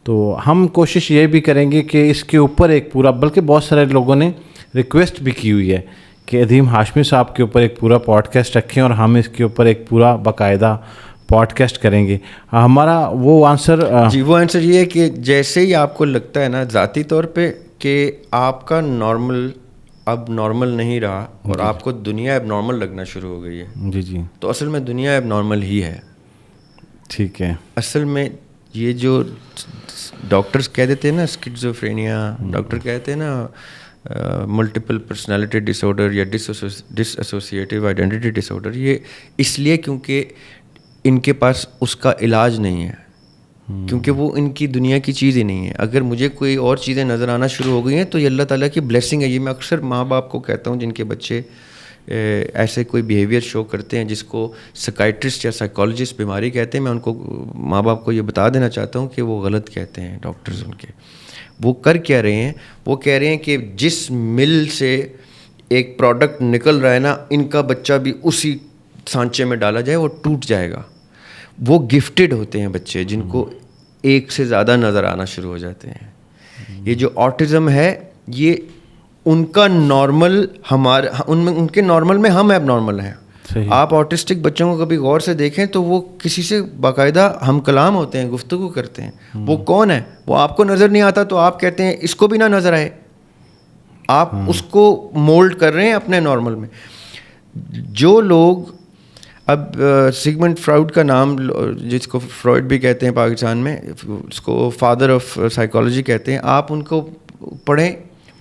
تو ہم کوشش یہ بھی کریں گے کہ اس کے اوپر ایک پورا, بلکہ بہت سارے لوگوں نے ریکویسٹ بھی کی ہوئی ہے کہ عظیم ہاشمی صاحب کے اوپر ایک پورا پوڈ کاسٹ رکھیں, اور ہم اس کے اوپر ایک پورا باقاعدہ پوڈ کاسٹ کریں گے. ہمارا وہ آنسر, جی وہ آنسر یہ ہے کہ جیسے ہی آپ کو لگتا ہے نا ذاتی طور پہ کہ آپ کا نارمل اب نارمل نہیں رہا اور آپ کو دنیا اب نارمل لگنا شروع ہو گئی ہے, جی جی, تو اصل میں دنیا اب نارمل ہی ہے. ٹھیک ہے. اصل میں یہ جو ڈاکٹرز کہہ دیتے ہیں نا اسکیزوفرینیا, ڈاکٹر کہتے ہیں نا ملٹیپل پرسنالٹی ڈس آرڈر یا ڈس ایسوسیٹیو آئیڈینٹی ڈس آرڈر, یہ اس لیے کیونکہ ان کے پاس اس کا علاج نہیں ہے, کیونکہ وہ ان کی دنیا کی چیز ہی نہیں ہے. اگر مجھے کوئی اور چیزیں نظر آنا شروع ہو گئی ہیں تو یہ اللہ تعالیٰ کی بلیسنگ ہے. یہ میں اکثر ماں باپ کو کہتا ہوں جن کے بچے ایسے کوئی بیہیویئر شو کرتے ہیں جس کو سائیکائٹرسٹ یا سائیکالوجسٹ بیماری کہتے ہیں, میں ان کو ماں باپ کو یہ بتا دینا چاہتا ہوں کہ وہ غلط کہتے ہیں ڈاکٹرز ان کے. وہ کر کیا رہے ہیں, وہ کہہ رہے ہیں کہ جس مل سے ایک پروڈکٹ نکل رہا ہے نا, ان کا بچہ بھی اسی سانچے میں ڈالا جائے, وہ ٹوٹ جائے گا. وہ گفٹڈ ہوتے ہیں بچے جن کو ایک سے زیادہ نظر آنا شروع ہو جاتے ہیں. یہ جو آٹزم ہے یہ ان کا نارمل, ان کے نارمل میں ہم ایب نارمل ہیں. آپ آٹسٹک بچوں کو کبھی غور سے دیکھیں تو وہ کسی سے باقاعدہ ہم کلام ہوتے ہیں, گفتگو کرتے ہیں. وہ کون ہے, وہ آپ کو نظر نہیں آتا تو آپ کہتے ہیں اس کو بھی نہ نظر آئے, آپ اس کو مولڈ کر رہے ہیں اپنے نارمل میں. جو لوگ اب سگمنڈ فراؤڈ کا نام, جس کو فرائڈ بھی کہتے ہیں پاکستان میں, اس کو فادر آف سائیکالوجی کہتے ہیں, آپ ان کو پڑھیں.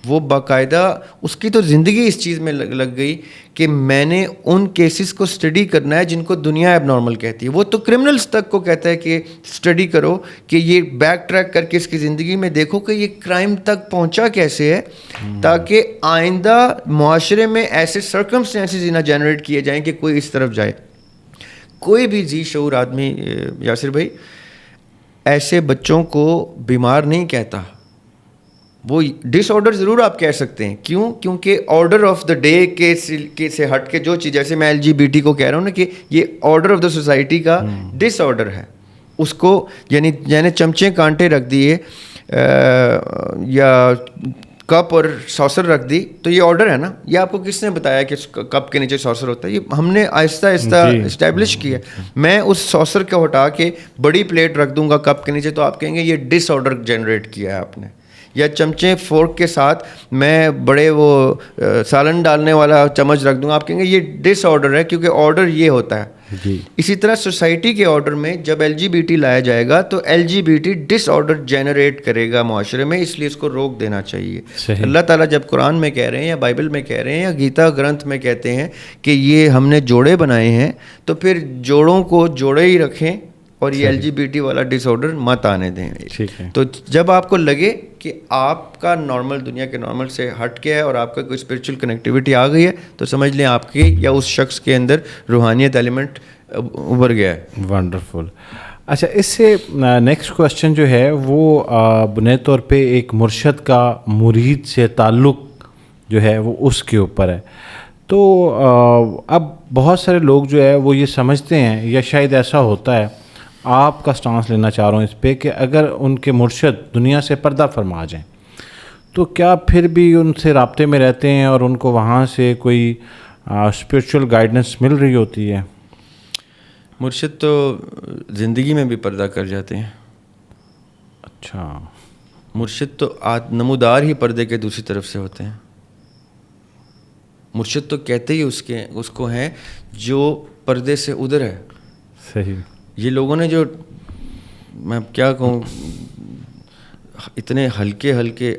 وہ باقاعدہ اس کی تو زندگی اس چیز میں لگ گئی کہ میں نے ان کیسز کو اسٹڈی کرنا ہے جن کو دنیا ایب نارمل کہتی ہے. وہ تو کرمنلز تک کو کہتا ہے کہ اسٹڈی کرو, کہ یہ بیک ٹریک کر کے اس کی زندگی میں دیکھو کہ یہ کرائم تک پہنچا کیسے ہے, تاکہ آئندہ معاشرے میں ایسے سرکمسٹینسز نہ جنریٹ کیے جائیں کہ کوئی اس طرف جائے. کوئی بھی ذی شعور آدمی, یاسر بھائی, ایسے بچوں کو بیمار نہیں کہتا. وہ ڈس آرڈر ضرور آپ کہہ سکتے ہیں. کیوں؟ کیونکہ آرڈر آف دا ڈے کے سے ہٹ کے جو چیز, جیسے میں LGBT کو کہہ رہا ہوں نا کہ یہ آرڈر آف دا سوسائٹی کا ڈس آرڈر ہے, اس کو یعنی چمچے کانٹے رکھ دیے یا کپ اور سوسر رکھ دی تو یہ آرڈر ہے نا. یہ آپ کو کس نے بتایا کہ کپ کے نیچے سوسر ہوتا ہے؟ یہ ہم نے آہستہ آہستہ اسٹیبلش کیا. میں اس سوسر کو ہٹا کے بڑی پلیٹ رکھ دوں گا کپ کے نیچے تو آپ کہیں گے یہ ڈس آرڈر جنریٹ کیا ہے آپ نے. یا چمچے فورک کے ساتھ میں بڑے وہ سالن ڈالنے والا چمچ رکھ دوں گا, آپ کہیں گے یہ ڈس آرڈر ہے, کیونکہ آرڈر یہ ہوتا ہے. جی. اسی طرح سوسائٹی کے آرڈر میں جب LGBT لایا جائے گا تو LGBT ڈس آرڈر جنریٹ کرے گا معاشرے میں, اس لیے اس کو روک دینا چاہیے. صحیح. اللہ تعالیٰ جب قرآن میں کہہ رہے ہیں یا بائبل میں کہہ رہے ہیں یا گیتا گرنتھ میں کہتے ہیں کہ یہ ہم نے جوڑے بنائے ہیں, تو پھر جوڑوں کو جوڑے ہی رکھیں اور یہ LGBT والا ڈس آرڈر مت آنے دیں. تو جب آپ کو لگے کہ آپ کا نارمل دنیا کے نارمل سے ہٹ گیا ہے اور آپ کا کوئی اسپرچل کنیکٹیوٹی آ گئی ہے, تو سمجھ لیں آپ کی یا اس شخص کے اندر روحانیت ایلیمنٹ ابھر گیا ہے. ونڈرفل. اچھا, اس سے نیکسٹ کویشچن جو ہے وہ بنیادی طور پہ ایک مرشد کا مرید سے تعلق جو ہے وہ اس کے اوپر ہے. تو اب بہت سارے لوگ جو ہے وہ یہ سمجھتے ہیں, یا شاید ایسا ہوتا ہے, آپ کا سٹانس لینا چاہ رہا ہوں اس پہ, کہ اگر ان کے مرشد دنیا سے پردہ فرما جائیں تو کیا پھر بھی ان سے رابطے میں رہتے ہیں اور ان کو وہاں سے کوئی اسپرچول گائیڈنس مل رہی ہوتی ہے؟ مرشد تو زندگی میں بھی پردہ کر جاتے ہیں. اچھا. مرشد تو نمودار ہی پردے کے دوسری طرف سے ہوتے ہیں. مرشد تو کہتے ہی اس کو ہیں جو پردے سے ادھر ہے. صحیح. یہ لوگوں نے جو, میں کیا کہوں, اتنے ہلکے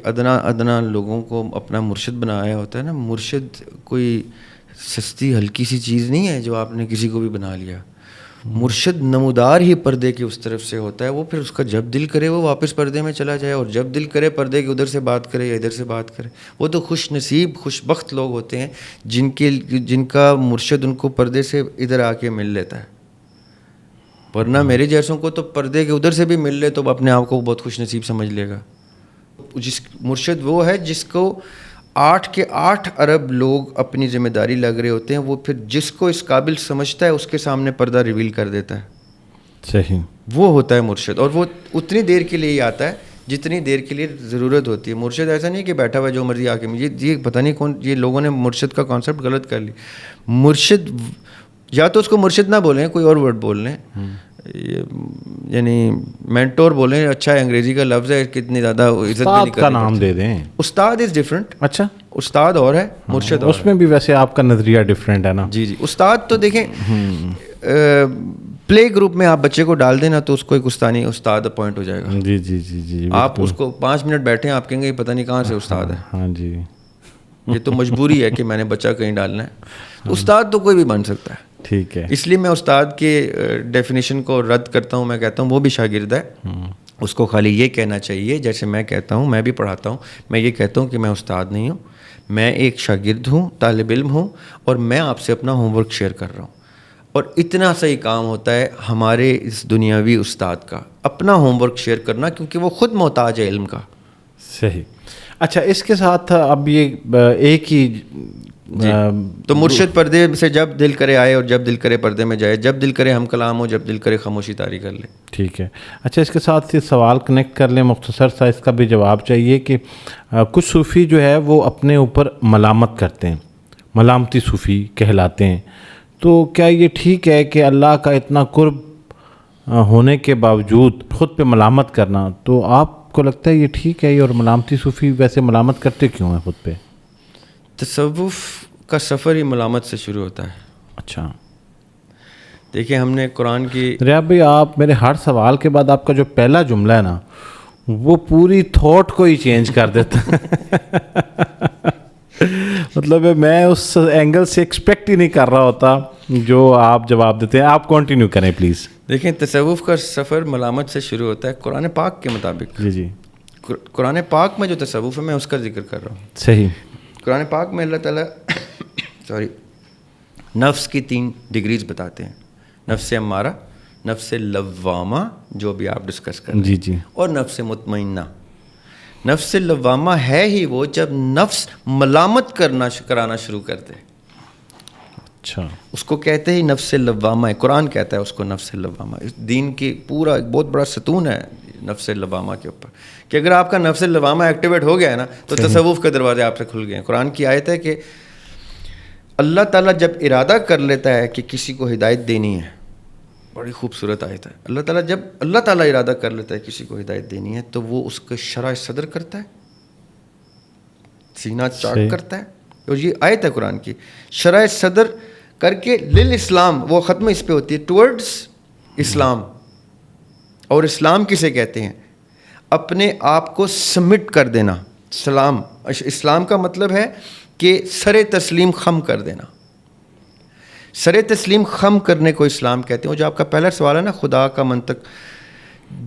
ادنا لوگوں کو اپنا مرشد بنایا ہوتا ہے نا. مرشد کوئی سستی ہلکی سی چیز نہیں ہے جو آپ نے کسی کو بھی بنا لیا. مرشد نمودار ہی پردے کی اس طرف سے ہوتا ہے. وہ پھر اس کا جب دل کرے وہ واپس پردے میں چلا جائے, اور جب دل کرے پردے کے ادھر سے بات کرے یا ادھر سے بات کرے. وہ تو خوش نصیب خوش بخت لوگ ہوتے ہیں جن کا مرشد ان کو پردے سے ادھر آ کے مل لیتا ہے. ورنہ میرے جیسوں کو تو پردے کے ادھر سے بھی مل لے تو اپنے آپ کو بہت خوش نصیب سمجھ لے گا. مرشد وہ ہے جس کو 8 کے 8 ارب لوگ اپنی ذمہ داری لگ رہے ہوتے ہیں, وہ پھر جس کو اس قابل سمجھتا ہے اس کے سامنے پردہ ریویل کر دیتا ہے. صحیح. وہ ہوتا ہے مرشد, اور وہ اتنی دیر کے لیے ہی آتا ہے جتنی دیر کے لیے ضرورت ہوتی ہے. مرشد ایسا نہیں کہ بیٹھا ہوا جو مرضی آ کے, یہ پتہ نہیں کون, یہ لوگوں نے مرشد کا کانسیپٹ غلط کر لی. مرشد یا تو اس کو مرشد نہ بولیں, کوئی اور ورڈ بول لیں, یعنی مینٹور بولیں. اچھا ہے, انگریزی کا لفظ ہے, کتنی زیادہ عزت بھی نہیں کا نام دے دیں. استاد از ڈفرینٹ. اچھا, استاد اور ہے, مرشد اس میں بھی ویسے آپ کا نظریہ ڈفرینٹ ہے نا. جی. استاد تو دیکھیں, پلے گروپ میں آپ بچے کو ڈال دیں نا تو اس کو ایک استاد اپوائنٹ ہو جائے گا. جی. آپ اس کو 5 منٹ بیٹھیں, آپ کہیں گے پتہ نہیں کہاں سے استاد ہے. ہاں جی. یہ تو مجبوری ہے کہ میں نے بچہ کہیں ڈالنا ہے. استاد تو کوئی بھی بن سکتا ہے. ٹھیک ہے. اس لیے میں استاد کے ڈیفینیشن کو رد کرتا ہوں. میں کہتا ہوں وہ بھی شاگرد ہے, اس کو خالی یہ کہنا چاہیے جیسے میں کہتا ہوں. میں بھی پڑھاتا ہوں, میں یہ کہتا ہوں کہ میں استاد نہیں ہوں, میں ایک شاگرد ہوں, طالب علم ہوں, اور میں آپ سے اپنا ہوم ورک شیئر کر رہا ہوں. اور اتنا صحیح کام ہوتا ہے ہمارے اس دنیاوی استاد کا, اپنا ہوم ورک شیئر کرنا, کیونکہ وہ خود محتاج ہے علم کا. صحیح. اچھا, اس کے ساتھ اب یہ ایک ہی تو مرشد پردے سے جب دل کرے آئے اور جب دل کرے پردے میں جائے, جب دل کرے ہم کلام ہو, جب دل کرے خاموشی طاری کر لے. ٹھیک ہے. اچھا, اس کے ساتھ یہ سوال کنیکٹ کر لیں, مختصر سا اس کا بھی جواب چاہیے کہ کچھ صوفی جو ہے وہ اپنے اوپر ملامت کرتے ہیں, ملامتی صوفی کہلاتے ہیں. تو کیا یہ ٹھیک ہے کہ اللہ کا اتنا قرب ہونے کے باوجود خود پہ ملامت کرنا, تو آپ کو لگتا ہے یہ ٹھیک ہے؟ اور ملامتی صوفی ویسے ملامت کرتے کیوں ہیں خود پہ؟ تصوف کا سفر ہی ملامت سے شروع ہوتا ہے. اچھا, دیکھیں ہم نے قرآن کی, ریاض بھائی آپ میرے ہر سوال کے بعد آپ کا جو پہلا جملہ ہے نا وہ پوری تھاٹ کو ہی چینج کر دیتا مطلب میں اس اینگل سے ایکسپیکٹ ہی نہیں کر رہا ہوتا جو آپ جواب دیتے ہیں. آپ کنٹینیو کریں پلیز. دیکھیں تصوف کا سفر ملامت سے شروع ہوتا ہے قرآن پاک کے مطابق. جی. قرآن پاک میں جو تصوف ہے میں اس کا ذکر کر رہا ہوں. صحیح. قرآن پاک میں اللہ تعالیٰ نفس کی 3 ڈگریز بتاتے ہیں. نفس امارہ, نفس لوامہ جو بھی آپ ڈسکس کر رہے ہیں, جی, اور نفس مطمئنہ. نفس لوامہ ہے ہی وہ جب نفس ملامت کرانا شروع کر دے. اچھا, اس کو کہتے ہی نفس لوامہ ہے. قرآن کہتا ہے اس کو نفس لوامہ. اس دین کی پورا ایک بہت بڑا ستون ہے نفس لوامہ کے اوپر, کہ اگر آپ کا نفس لوامہ ایکٹیویٹ ہو گیا ہے نا تو تصوف کے دروازے آپ سے کھل گئے ہیں. قرآن کی آیت ہے کہ اللہ تعالیٰ جب ارادہ کر لیتا ہے کہ کسی کو ہدایت دینی ہے, بڑی خوبصورت آیت ہے, جب اللہ تعالیٰ ارادہ کر لیتا ہے کسی کو ہدایت دینی ہے تو وہ اس کا شرح صدر کرتا ہے, سینہ چاک کرتا ہے. اور یہ آیت ہے قرآن کی, شرح صدر کر کے لل اسلام، وہ ختم اس پہ ہوتی ہے ٹورڈز اسلام. اور اسلام کسے کہتے ہیں؟ اپنے آپ کو سبمٹ کر دینا. سلام، اسلام کا مطلب ہے کہ سر تسلیم خم کر دینا. سر تسلیم خم کرنے کو اسلام کہتے ہیں. جو آپ کا پہلا سوال ہے نا، خدا کا منطق،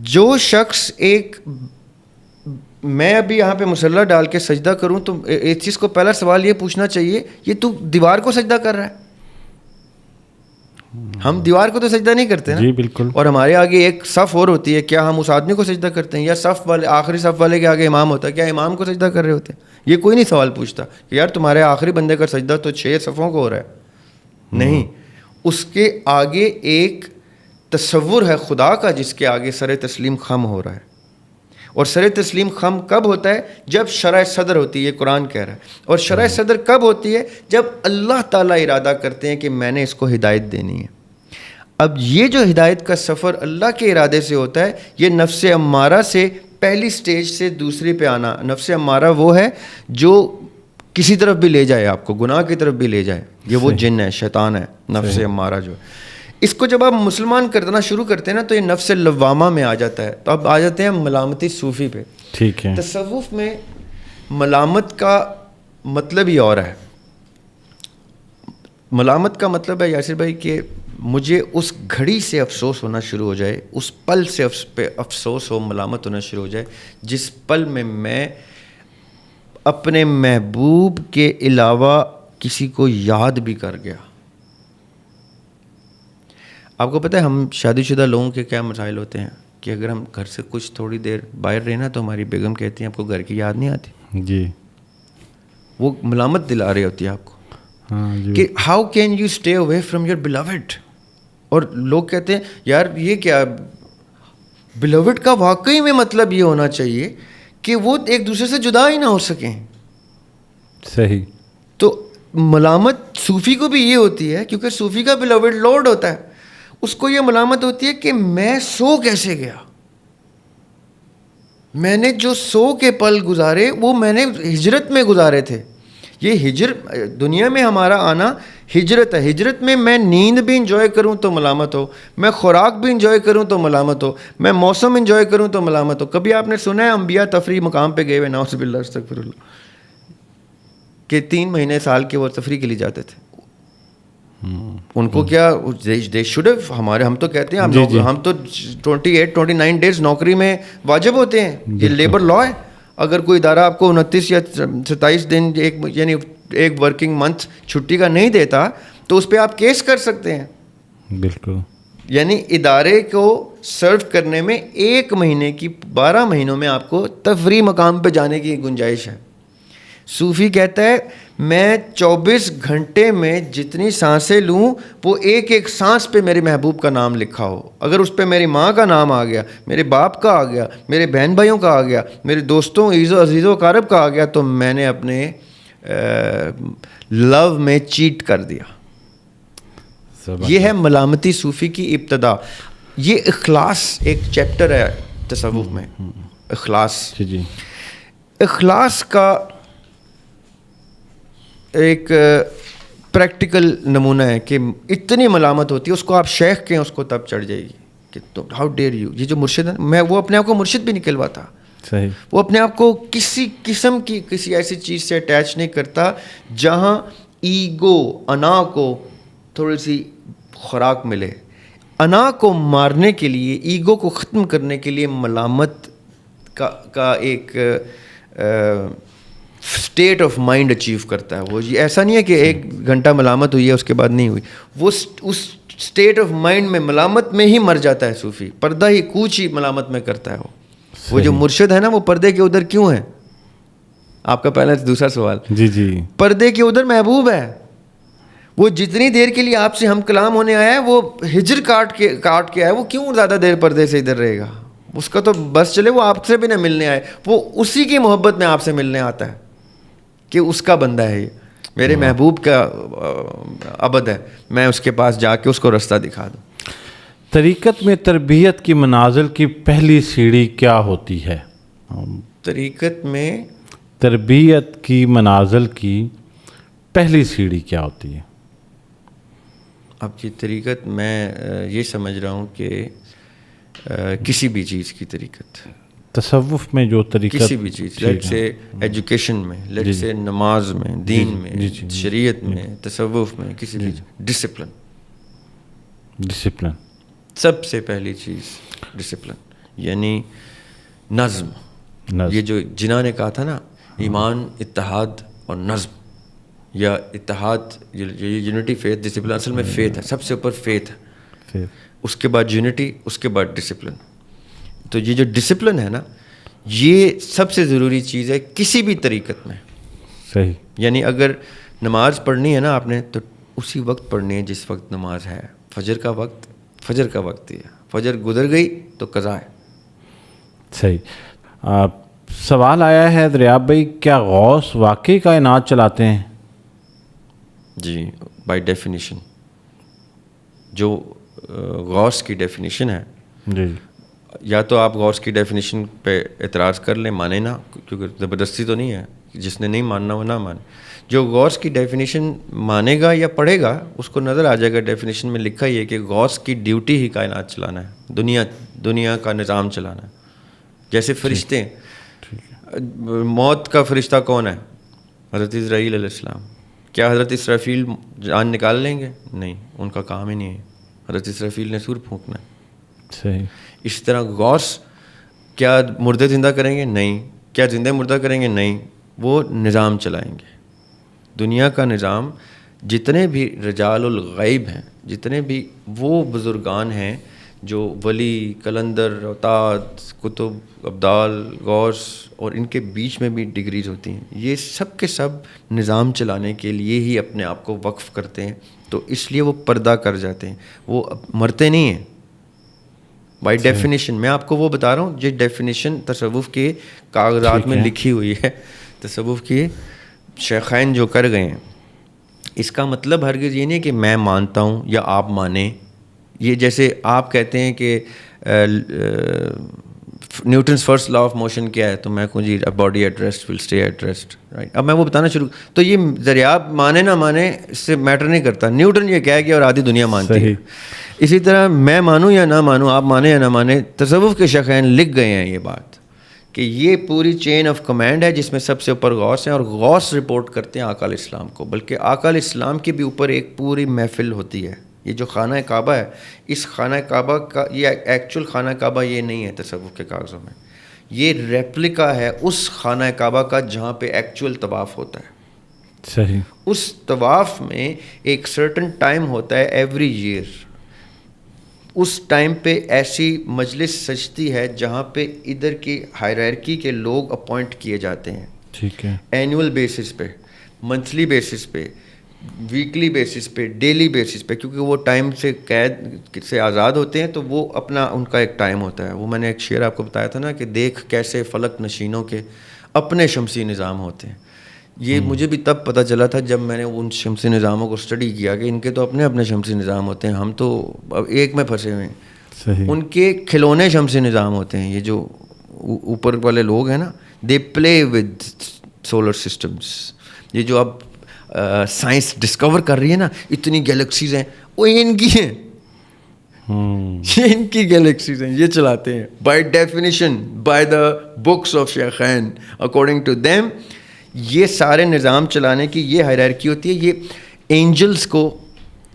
جو شخص ایک، میں ابھی یہاں پہ مسلح ڈال کے سجدہ کروں تو ایک چیز کو پہلا سوال یہ پوچھنا چاہیے، یہ تو دیوار کو سجدہ کر رہا ہے. ہم دیوار کو تو سجدہ نہیں کرتے نا. جی بالکل. اور ہمارے آگے ایک صف اور ہوتی ہے، کیا ہم اس آدمی کو سجدہ کرتے ہیں، یا صف والے آخری صف والے کے آگے امام ہوتا ہے، کیا امام کو سجدہ کر رہے ہوتے ہیں؟ یہ کوئی نہیں سوال پوچھتا کہ یار تمہارے آخری بندے کا سجدہ تو 6 صفوں کو ہو رہا ہے. نہیں، اس کے آگے ایک تصور ہے خدا کا جس کے آگے سر تسلیم خم ہو رہا ہے. اور سر تسلیم خم کب ہوتا ہے؟ جب شرح صدر ہوتی ہے، یہ قرآن کہہ رہا ہے. اور شرح صدر کب ہوتی ہے؟ جب اللہ تعالیٰ ارادہ کرتے ہیں کہ میں نے اس کو ہدایت دینی ہے. اب یہ جو ہدایت کا سفر اللہ کے ارادے سے ہوتا ہے، یہ نفس امارہ سے پہلی سٹیج سے دوسری پہ آنا. نفس امارہ وہ ہے جو کسی طرف بھی لے جائے، آپ کو گناہ کی طرف بھی لے جائے. یہ وہ جن ہے، شیطان ہے، نفس امارہ جو. اس کو جب آپ مسلمان کرنا شروع کرتے ہیں نا تو یہ نفس لوامہ میں آ جاتا ہے. تو اب آ جاتے ہیں ملامتی صوفی پہ. ٹھیک ہے. تصوف میں ملامت کا مطلب ہی اور ہے. ملامت کا مطلب ہے یاسر بھائی کہ مجھے اس گھڑی سے افسوس ہونا شروع ہو جائے، اس پل سے افسوس ہو، ملامت ہونا شروع ہو جائے جس پل میں اپنے محبوب کے علاوہ کسی کو یاد بھی کر گیا. آپ کو پتہ ہے ہم شادی شدہ لوگوں کے کیا مسائل ہوتے ہیں کہ اگر ہم گھر سے کچھ تھوڑی دیر باہر رہے نا تو ہماری بیگم کہتی ہیں آپ کو گھر کی یاد نہیں آتی. جی. وہ ملامت دلا رہی ہوتی ہے آپ کو. ہاں جی. کہ how can you stay away from your beloved. اور لوگ کہتے ہیں یار یہ کیا، بلاوڈ کا واقعی میں مطلب یہ ہونا چاہیے کہ وہ ایک دوسرے سے جدا ہی نہ ہو سکیں. صحیح. تو ملامت صوفی کو بھی یہ ہوتی ہے کیونکہ صوفی کا بلاوڈ لارڈ ہوتا ہے. اس کو یہ ملامت ہوتی ہے کہ میں سو کیسے گیا، میں نے جو سو کے پل گزارے وہ میں نے ہجرت میں گزارے تھے. یہ دنیا میں ہمارا آنا ہجرت ہے. ہجرت میں میں نیند بھی انجوائے کروں تو ملامت ہو، میں خوراک بھی انجوائے کروں تو ملامت ہو، میں موسم انجوائے کروں تو ملامت ہو. کبھی آپ نے سنا ہے انبیاء تفریح مقام پہ گئے ہوئے، نعوذ باللہ استغفر اللہ، کہ 3 مہینے سال کے وہ تفریح کے لیے جاتے تھے؟ ان کو کیا دے شوڈ ہیو، ہمارے ہم تو کہتے ہیں ہم تو 28-29 ڈیز نوکری میں واجب ہوتے ہیں. یہ لیبر لا ہے. اگر کوئی ادارہ آپ کو 29 یا 27 دن یعنی ایک ورکنگ منتھ چھٹی کا نہیں دیتا تو اس پہ آپ کیس کر سکتے ہیں. بالکل. یعنی ادارے کو سرو کرنے میں 1 مہینے کی 12 مہینوں میں آپ کو تفریح مقام پہ جانے کی گنجائش ہے. صوفی کہتا ہے میں 24 گھنٹے میں جتنی سانسیں لوں وہ ایک ایک سانس پہ میرے محبوب کا نام لکھا ہو. اگر اس پہ میری ماں کا نام آ گیا، میرے باپ کا آ گیا، میرے بہن بھائیوں کا آ گیا، میرے دوستوں عزیزوں و اقارب کا آ گیا تو میں نے اپنے لو میں چیٹ کر دیا. یہ ہے ملامتی صوفی کی ابتدا. یہ اخلاص ایک چیپٹر ہے تصوف میں. اخلاص. جی. اخلاص کا ایک پریکٹیکل نمونہ ہے کہ اتنی ملامت ہوتی ہے، اس کو آپ شیخ کہیں اس کو تب چڑھ جائے گی کہ ہاؤ ڈیئر یو. یہ جو مرشد ہے، وہ اپنے آپ کو مرشد بھی نہیں کہلواتا. صحیح. وہ اپنے آپ کو کسی قسم کی کسی ایسی چیز سے اٹیچ نہیں کرتا جہاں ایگو، انا کو تھوڑی سی خوراک ملے. انا کو مارنے کے لیے، ایگو کو ختم کرنے کے لیے ملامت کا ایک اسٹیٹ آف مائنڈ اچیو کرتا ہے. وہ ایسا نہیں ہے کہ 1 گھنٹہ ملامت ہوئی ہے اس کے بعد نہیں ہوئی. وہ اس اسٹیٹ آف مائنڈ میں ملامت میں ہی مر جاتا ہے صوفی. پردہ ہی کوچ ہی ملامت میں کرتا ہے. وہ جو مرشد ہے نا وہ پردے کے ادھر کیوں ہے؟ آپ کا پہلا دوسرا سوال. جی. پردے کے ادھر محبوب ہے. وہ جتنی دیر کے لیے آپ سے ہم کلام ہونے آیا ہے وہ ہجر کاٹ کے آیا ہے. وہ کیوں زیادہ دیر پردے سے ادھر رہے گا؟ اس کا تو بس چلے وہ آپ سے بھی نہ ملنے آئے، وہ اسی کی محبت میں آپ سے ملنے آتا ہے کہ اس کا بندہ ہے، یہ میرے محبوب کا عبد ہے، میں اس کے پاس جا کے اس کو رستہ دکھا دوں. طریقت میں تربیت کی منازل کی پہلی سیڑھی کیا ہوتی ہے؟ طریقت میں تربیت کی منازل کی پہلی سیڑھی کیا ہوتی ہے؟ اب کی طریقت میں یہ سمجھ رہا ہوں کہ کسی بھی چیز کی طریقت، تصوف میں جو طریقہ، کسی بھی چیز، لیٹ سے ایجوکیشن میں، لیٹ سے نماز میں، دین میں، شریعت میں، تصوف میں، کسی بھی ڈسپلن، ڈسپلن سب سے پہلی چیز ڈسپلن، یعنی نظم. یہ جو جنہوں نے کہا تھا نا ایمان، اتحاد اور نظم، یا اتحاد، یونٹی فیتھ، ڈسپلن اصل میں فیتھ ہے، سب سے اوپر فیتھ ہے، اس کے بعد یونٹی، اس کے بعد ڈسپلن. تو یہ جو ڈسپلن ہے نا، یہ سب سے ضروری چیز ہے کسی بھی طریقت میں. صحیح. یعنی اگر نماز پڑھنی ہے نا آپ نے تو اسی وقت پڑھنی ہے جس وقت نماز ہے. فجر کا وقت فجر کا وقت ہی ہے، فجر گزر گئی تو قضا ہے. صحیح. سوال آیا ہے دریاب بھائی، کیا غوث واقعی کائنات چلاتے ہیں؟ جی، بائی ڈیفینیشن جو غوث کی ڈیفینیشن ہے، جی، یا تو آپ غوث کی ڈیفینیشن پہ اعتراض کر لیں، مانیں نہ، کیونکہ زبردستی تو نہیں ہے، جس نے نہیں ماننا وہ نہ مانے. جو غوث کی ڈیفینیشن مانے گا یا پڑھے گا اس کو نظر آ جائے گا ڈیفینیشن میں لکھا یہ کہ غوث کی ڈیوٹی ہی کائنات چلانا ہے، دنیا کا نظام چلانا ہے. جیسے فرشتے ہیں، موت کا فرشتہ کون ہے؟ حضرت اسرائیل علیہ السلام. کیا حضرت اسرافیل جان نکال لیں گے؟ نہیں، ان کا کام ہی نہیں ہے. حضرت اسرافیل نے سور پھونکنا ہے. صحیح. اس طرح غوث کیا مردے زندہ کریں گے؟ نہیں. کیا زندہ مردہ کریں گے؟ نہیں. وہ نظام چلائیں گے، دنیا کا نظام. جتنے بھی رجال الغیب ہیں، جتنے بھی وہ بزرگان ہیں جو ولی، کلندر، اوتاد، کتب، ابدال، غوث، اور ان کے بیچ میں بھی ڈگریز ہوتی ہیں، یہ سب کے سب نظام چلانے کے لیے ہی اپنے آپ کو وقف کرتے ہیں. تو اس لیے وہ پردہ کر جاتے ہیں، وہ مرتے نہیں ہیں بائی ڈیفینیشن. میں آپ کو وہ بتا رہا ہوں جو ڈیفینیشن تصوف کے کاغذات میں لکھی ہوئی ہے، تصوف کے شیخین جو کر گئے ہیں. اس کا مطلب ہرگز یہ نہیں کہ میں مانتا ہوں یا آپ مانیں. یہ جیسے آپ کہتے ہیں کہ Newton's first law of motion کیا ہے، تو میں کہوں جی body at rest will stay at rest, right. اب میں وہ بتانا شروع، تو یہ دریاب مانے نہ مانے اس سے میٹر نہیں کرتا. نیوٹن یہ کہہ گیا اور آدھی دنیا مانتی ہے. اسی طرح میں مانوں یا نہ مانوں، آپ مانیں یا نہ مانیں، تصوف کے شیخین لکھ گئے ہیں یہ بات کہ یہ پوری چین آف کمانڈ ہے جس میں سب سے اوپر غوث ہیں، اور غوث رپورٹ کرتے ہیں آقا علیہ السلام کو. بلکہ آقا علیہ السلام کے بھی اوپر ایک پوری محفل ہوتی ہے. یہ جو خانہ کعبہ ہے، اس خانہ کعبہ کا یہ ایکچوئل خانہ کعبہ یہ نہیں ہے تصوف کے کاغذوں میں، یہ ریپلیکا ہے اس خانہ کعبہ کا جہاں پہ ایکچوئل طواف ہوتا ہے. صحیح. اس طواف میں ایک سرٹن ٹائم ہوتا ہے ایوری ایئر. اس ٹائم پہ ایسی مجلس سجتی ہے جہاں پہ ادھر کی ہائرارکی کے لوگ اپوائنٹ کیے جاتے ہیں. ٹھیک ہے. اینول بیسس پہ، منتھلی بیسس پہ، ویکلی بیسس پہ، ڈیلی بیسس پہ، کیونکہ وہ ٹائم سے قید سے آزاد ہوتے ہیں تو وہ اپنا ان کا ایک ٹائم ہوتا ہے. وہ میں نے ایک شعر آپ کو بتایا تھا نا کہ دیکھ کیسے فلک نشینوں کے اپنے شمسی نظام ہوتے ہیں. یہ مجھے بھی تب پتہ چلا تھا جب میں نے ان شمسی نظاموں کو اسٹڈی کیا کہ ان کے تو اپنے اپنے شمسی نظام ہوتے ہیں، ہم تو اب ایک میں پھنسے ہوئے ہیں. صحیح. ان کے کھلونے شمسی نظام ہوتے ہیں. یہ جو اوپر والے لوگ ہیں نا، دے پلے ود سولر سسٹمس. یہ جو اب سائنس ڈسکور کر رہی ہے نا، اتنی گیلیکسیز ہیں، وہ ان کی ہیں، یہ ان کی گیلیکسیز ہیں، یہ چلاتے ہیں by definition, by the books of Shaikhain, according to them. یہ سارے نظام چلانے کی یہ ہائرارکی ہوتی ہے. یہ اینجلس کو،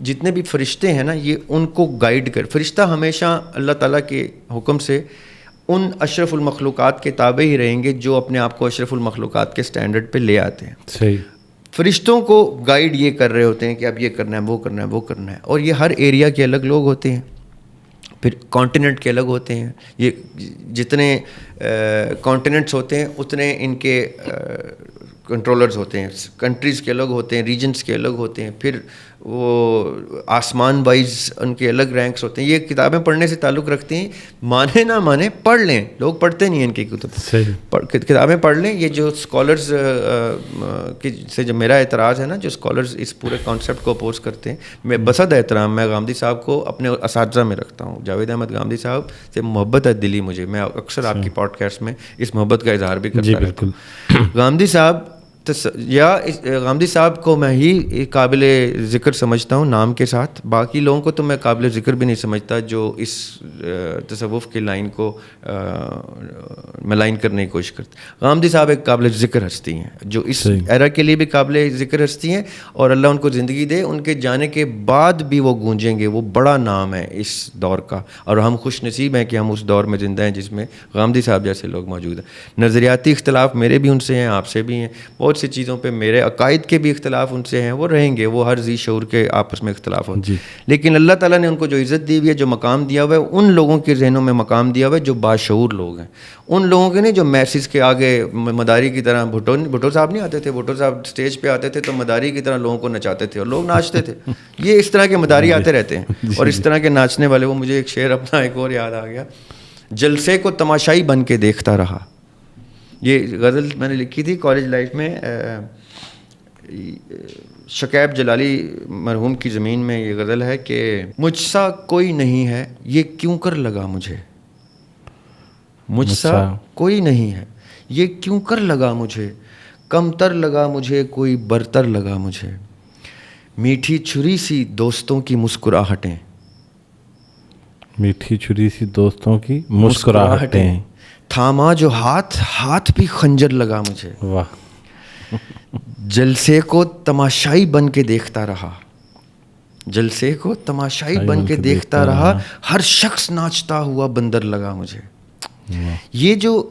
جتنے بھی فرشتے ہیں نا، یہ ان کو گائیڈ فرشتہ ہمیشہ اللہ تعالیٰ کے حکم سے ان اشرف المخلوقات کے تابع ہی رہیں گے جو اپنے آپ کو اشرف المخلوقات کے سٹینڈرڈ پہ لے آتے ہیں. صحیح. فرشتوں کو گائیڈ یہ کر رہے ہوتے ہیں کہ اب یہ کرنا ہے، وہ کرنا ہے، وہ کرنا ہے. اور یہ ہر ایریا کے الگ لوگ ہوتے ہیں، پھر کانٹیننٹ کے الگ ہوتے ہیں. یہ جتنے کانٹیننٹس ہوتے ہیں اتنے ان کے کنٹرولرز ہوتے ہیں. کنٹریز کے الگ ہوتے ہیں، ریجنس کے الگ ہوتے ہیں، پھر وہ آسمان وائز ان کے الگ رینکس ہوتے ہیں. یہ کتابیں پڑھنے سے تعلق رکھتے ہیں، مانے نہ مانے پڑھ لیں. لوگ پڑھتے نہیں ہیں ان کی کتابیں پڑھ لیں. یہ جو اسکالرز سے جو میرا اعتراض ہے نا، جو اسکالرز اس پورے کانسیپٹ کو اپوز کرتے ہیں، میں بصد احترام میں غامدی صاحب کو اپنے اساتذہ میں رکھتا ہوں. جاوید احمد غامدی صاحب سے محبت ہے دلی مجھے. میں اکثر آپ کی پوڈ کاسٹ میں اس محبت کا اظہار بھی کرتا ہوں. غامدی صاحب یا غامدی صاحب کو میں ہی قابل ذکر سمجھتا ہوں نام کے ساتھ، باقی لوگوں کو تو میں قابل ذکر بھی نہیں سمجھتا جو اس تصوف کی لائن کو ملائن کرنے کی کوشش کرتے. غامدی صاحب ایک قابل ذکر ہستی ہیں جو اس ایرا کے لیے بھی قابل ذکر ہستی ہیں، اور اللہ ان کو زندگی دے، ان کے جانے کے بعد بھی وہ گونجیں گے. وہ بڑا نام ہے اس دور کا، اور ہم خوش نصیب ہیں کہ ہم اس دور میں زندہ ہیں جس میں غامدی صاحب جیسے لوگ موجود ہیں. نظریاتی اختلاف میرے بھی ان سے ہیں، آپ سے بھی ہیں، بہت سی چیزوں پہ میرے عقائد کے بھی اختلاف ان سے ہیں، وہ رہیں گے، وہ ہر ذی شعور کے آپس میں اختلاف ہوتے ہیں. لیکن اللہ تعالیٰ نے ان کو جو عزت دی ہوئی ہے، جو مقام دیا ہوا ہے، ان لوگوں کے ذہنوں میں مقام دیا ہوا ہے جو باشعور لوگ ہیں. ان لوگوں کے نہیں جو میسز کے آگے مداری کی طرح، بھٹو صاحب نہیں آتے تھے، بھٹو صاحب اسٹیج پہ آتے تھے تو مداری کی طرح لوگوں کو نچاتے تھے اور لوگ ناچتے تھے. یہ اس طرح کے مداری آتے رہتے ہیں اور اس طرح کے ناچنے والے. وہ مجھے ایک شعر اپنا ایک اور یاد آ گیا، جلسے کو تماشائی بن کے دیکھتا رہا. یہ غزل میں نے لکھی تھی کالج لائف میں، شکیب جلالی مرحوم کی زمین میں یہ غزل ہے کہ مجھ سا کوئی نہیں ہے یہ کیوں کر لگا مجھے، مجھ سا کوئی نہیں ہے یہ کیوں کر لگا مجھے، کم تر لگا مجھے کوئی برتر لگا مجھے، میٹھی چھری سی دوستوں کی مسکراہٹیں، میٹھی چھری سی دوستوں کی مسکراہٹیں، تھاما جو ہاتھ بھی خنجر لگا مجھے. واہ. جلسے کو تماشائی بن کے دیکھتا رہا، جلسے کو تماشائی بن کے دیکھتا رہا، ہر شخص ناچتا ہوا بندر لگا مجھے. یہ جو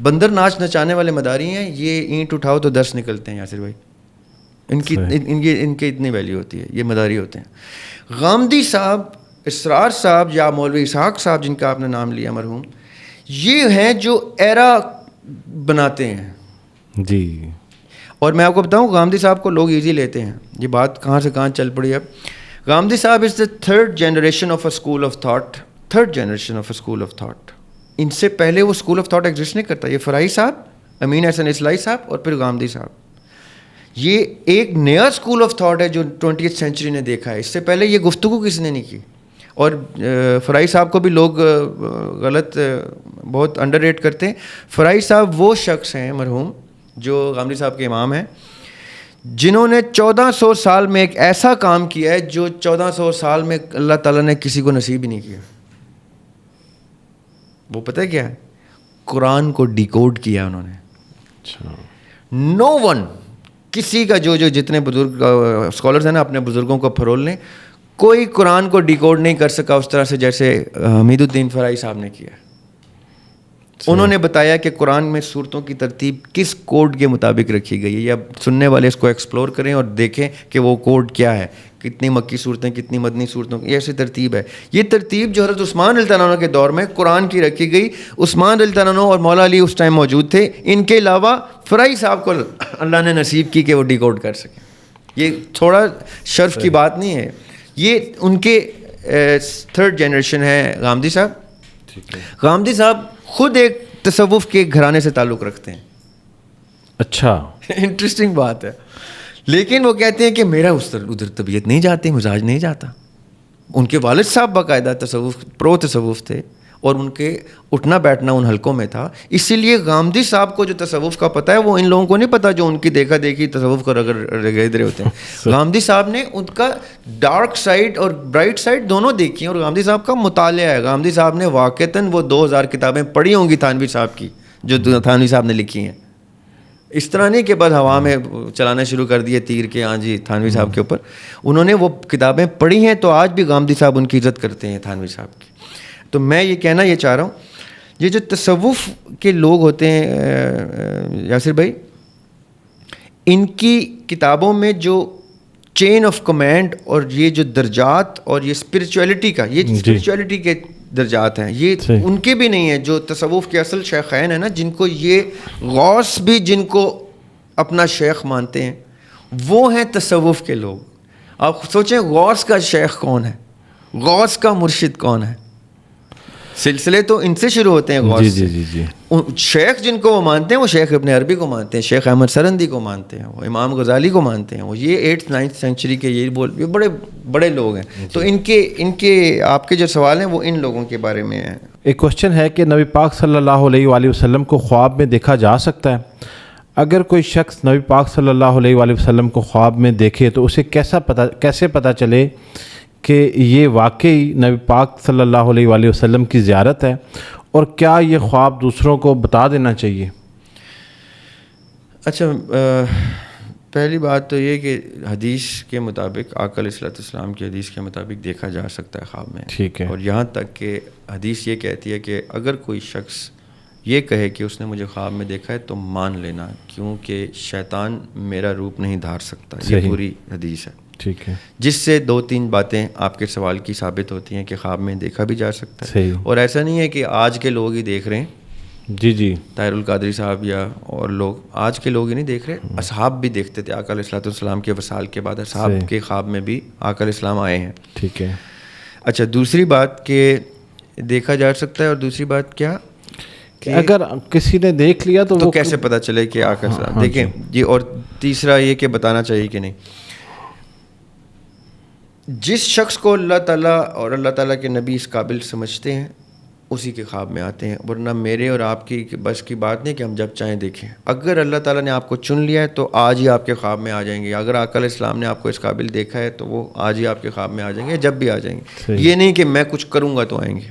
بندر ناچ نچانے والے مداری ہیں، یہ اینٹ اٹھاؤ تو 10 نکلتے ہیں یاسر بھائی، ان کی اتنی ویلیو ہوتی ہے، یہ مداری ہوتے ہیں. غامدی صاحب، اسرار صاحب یا مولوی اسحاق صاحب جن کا آپ نے نام لیا مرحوم، یہ ہیں جو ایرا بناتے ہیں. جی. اور میں آپ کو بتاؤں غامدی صاحب کو لوگ ایزی لیتے ہیں، یہ بات کہاں سے کہاں چل پڑی. اب غامدی صاحب is the third generation of a school of thought, third generation of a school of thought. ان سے پہلے وہ اسکول آف تھاٹ ایگزسٹ نہیں کرتا. یہ فرائی صاحب، امین احسن اصلاحی صاحب اور پھر غامدی صاحب، یہ ایک نیا اسکول آف تھاٹ ہے جو 20th سینچری نے دیکھا ہے. اس سے پہلے یہ گفتگو کسی نے نہیں کی. اور فرائی صاحب کو بھی لوگ غلط بہت انڈر ریٹ کرتے ہیں. فرائی صاحب وہ شخص ہیں مرحوم جو غامدی صاحب کے امام ہیں، جنہوں نے 1400 سال میں ایک ایسا کام کیا ہے جو 1400 سال میں اللہ تعالیٰ نے کسی کو نصیب ہی نہیں کیا. وہ پتہ ہے کیا ہے؟ قرآن کو ڈیکوڈ کیا انہوں نے. نو ون، کسی کا جو جتنے بزرگ اسکالرز ہیں نا، اپنے بزرگوں کو پھرول لیں، کوئی قرآن کو ڈیکوڈ نہیں کر سکا اس طرح سے جیسے حمید الدین فرائی صاحب نے کیا. انہوں نے بتایا کہ قرآن میں صورتوں کی ترتیب کس کوڈ کے مطابق رکھی گئی ہے، یا سننے والے اس کو ایکسپلور کریں اور دیکھیں کہ وہ کوڈ کیا ہے، کتنی مکی صورتیں، کتنی مدنی صورتوں کی، ایسی ترتیب ہے. یہ ترتیب جو حضرت عثمان رضی اللہ عنہ کے دور میں قرآن کی رکھی گئی. عثمان رضی اللہ عنہ اور مولا علی اس ٹائم موجود تھے. ان کے علاوہ فرائی صاحب کو اللہ نے نصیب کی کہ وہ ڈیکوڈ کر سکیں. یہ تھوڑا شرف کی بات نہیں ہے، یہ ان کے تھرڈ جنریشن ہے غامدی صاحب. غامدی صاحب خود ایک تصوف کے گھرانے سے تعلق رکھتے ہیں. اچھا، انٹرسٹنگ بات ہے. لیکن وہ کہتے ہیں کہ میرا ادھر طبیعت نہیں جاتی، مزاج نہیں جاتا. ان کے والد صاحب باقاعدہ تصوف تھے اور ان کے اٹھنا بیٹھنا ان حلقوں میں تھا. اسی لیے غامدی صاحب کو جو تصوف کا پتہ ہے وہ ان لوگوں کو نہیں پتہ جو ان کی دیکھا دیکھی تصوف کو رگڑ رہے ہوتے ہیں. غامدی صاحب نے ان کا ڈارک سائڈ اور برائٹ سائڈ دونوں دیکھی ہیں، اور غامدی صاحب کا مطالعہ ہے. غامدی صاحب نے واقعتاً وہ 2000 کتابیں پڑھی ہوں گی تھانوی صاحب کی جو تھانوی صاحب نے لکھی ہیں. اس طرح نہیں کہ بس ہوا میں چلانا شروع کر دیے تیر کے، ہاں جی تھانوی صاحب کے اوپر. انہوں نے وہ کتابیں پڑھی ہیں تو آج بھی غامدی صاحب ان کی عزت کرتے ہیں تھانوی صاحب کی. تو میں یہ کہنا یہ چاہ رہا ہوں، یہ جو تصوف کے لوگ ہوتے ہیں یاسر بھائی، ان کی کتابوں میں جو چین آف کمانڈ اور یہ جو درجات اور یہ اسپرچویلٹی کا، یہ اسپرچویلٹی کے درجات ہیں، یہ ان کے بھی نہیں ہیں. جو تصوف کے اصل شیخین ہیں نا، جن کو یہ غوث بھی جن کو اپنا شیخ مانتے ہیں، وہ ہیں تصوف کے لوگ. آپ سوچیں غوث کا شیخ کون ہے، غوث کا مرشد کون ہے. سلسلے تو ان سے شروع ہوتے ہیں غوث سے. جی. شیخ جن کو وہ مانتے ہیں وہ شیخ ابن عربی کو مانتے ہیں، شیخ احمد سرندی کو مانتے ہیں، وہ امام غزالی کو مانتے ہیں. وہ یہ 8th 9th سینچری کے یہ بڑے بڑے لوگ ہیں. تو ان کے آپ کے جو سوال ہیں وہ ان لوگوں کے بارے میں ہیں. ایک کوشچن ہے کہ نبی پاک صلی اللہ علیہ وآلہ وسلم کو خواب میں دیکھا جا سکتا ہے؟ اگر کوئی شخص نبی پاک صلی اللہ علیہ وآلہ وسلم کو خواب میں دیکھے تو اسے کیسے پتہ چلے کہ یہ واقعی نبی پاک صلی اللہ علیہ وآلہ وسلم کی زیارت ہے، اور کیا یہ خواب دوسروں کو بتا دینا چاہیے؟ اچھا، پہلی بات تو یہ کہ حدیث کے مطابق آقا علیہ الصلوۃ والسلام کی حدیث کے مطابق دیکھا جا سکتا ہے خواب میں. ٹھیک ہے. اور یہاں تک کہ حدیث یہ کہتی ہے کہ اگر کوئی شخص یہ کہے کہ اس نے مجھے خواب میں دیکھا ہے تو مان لینا، کیونکہ شیطان میرا روپ نہیں دھار سکتا. یہ پوری حدیث ہے. ٹھیک ہے. جس سے 2-3 باتیں آپ کے سوال کی ثابت ہوتی ہیں کہ خواب میں دیکھا بھی جا سکتا ہے. صحیح. اور ایسا نہیں ہے کہ آج کے لوگ ہی دیکھ رہے ہیں. جی طاہر القادری صاحب یا اور لوگ آج کے لوگ ہی نہیں دیکھ رہے، اصحاب بھی دیکھتے تھے. آقا علیہ الصلوۃ والسلام کے وصال کے بعد اصحاب کے خواب میں بھی آقا علیہ السلام آئے ہیں. ٹھیک ہے. اچھا، دوسری بات کہ دیکھا جا سکتا ہے، اور دوسری بات کیا کہ اگر کسی نے دیکھ لیا تو کیسے پتہ چلے کہ آقا السلام دیکھیں یہ. اور تیسرا یہ کہ بتانا چاہیے کہ نہیں. جس شخص کو اللہ تعالیٰ اور اللہ تعالیٰ کے نبی اس قابل سمجھتے ہیں اسی کے خواب میں آتے ہیں، ورنہ میرے اور آپ کی بس کی بات نہیں کہ ہم جب چاہیں دیکھیں. اگر اللہ تعالیٰ نے آپ کو چن لیا ہے تو آج ہی آپ کے خواب میں آ جائیں گے. اگر آقا علیہ السلام نے آپ کو اس قابل دیکھا ہے تو وہ آج ہی آپ کے خواب میں آ جائیں گے، جب بھی آ جائیں گے. یہ نہیں کہ میں کچھ کروں گا تو آئیں گے.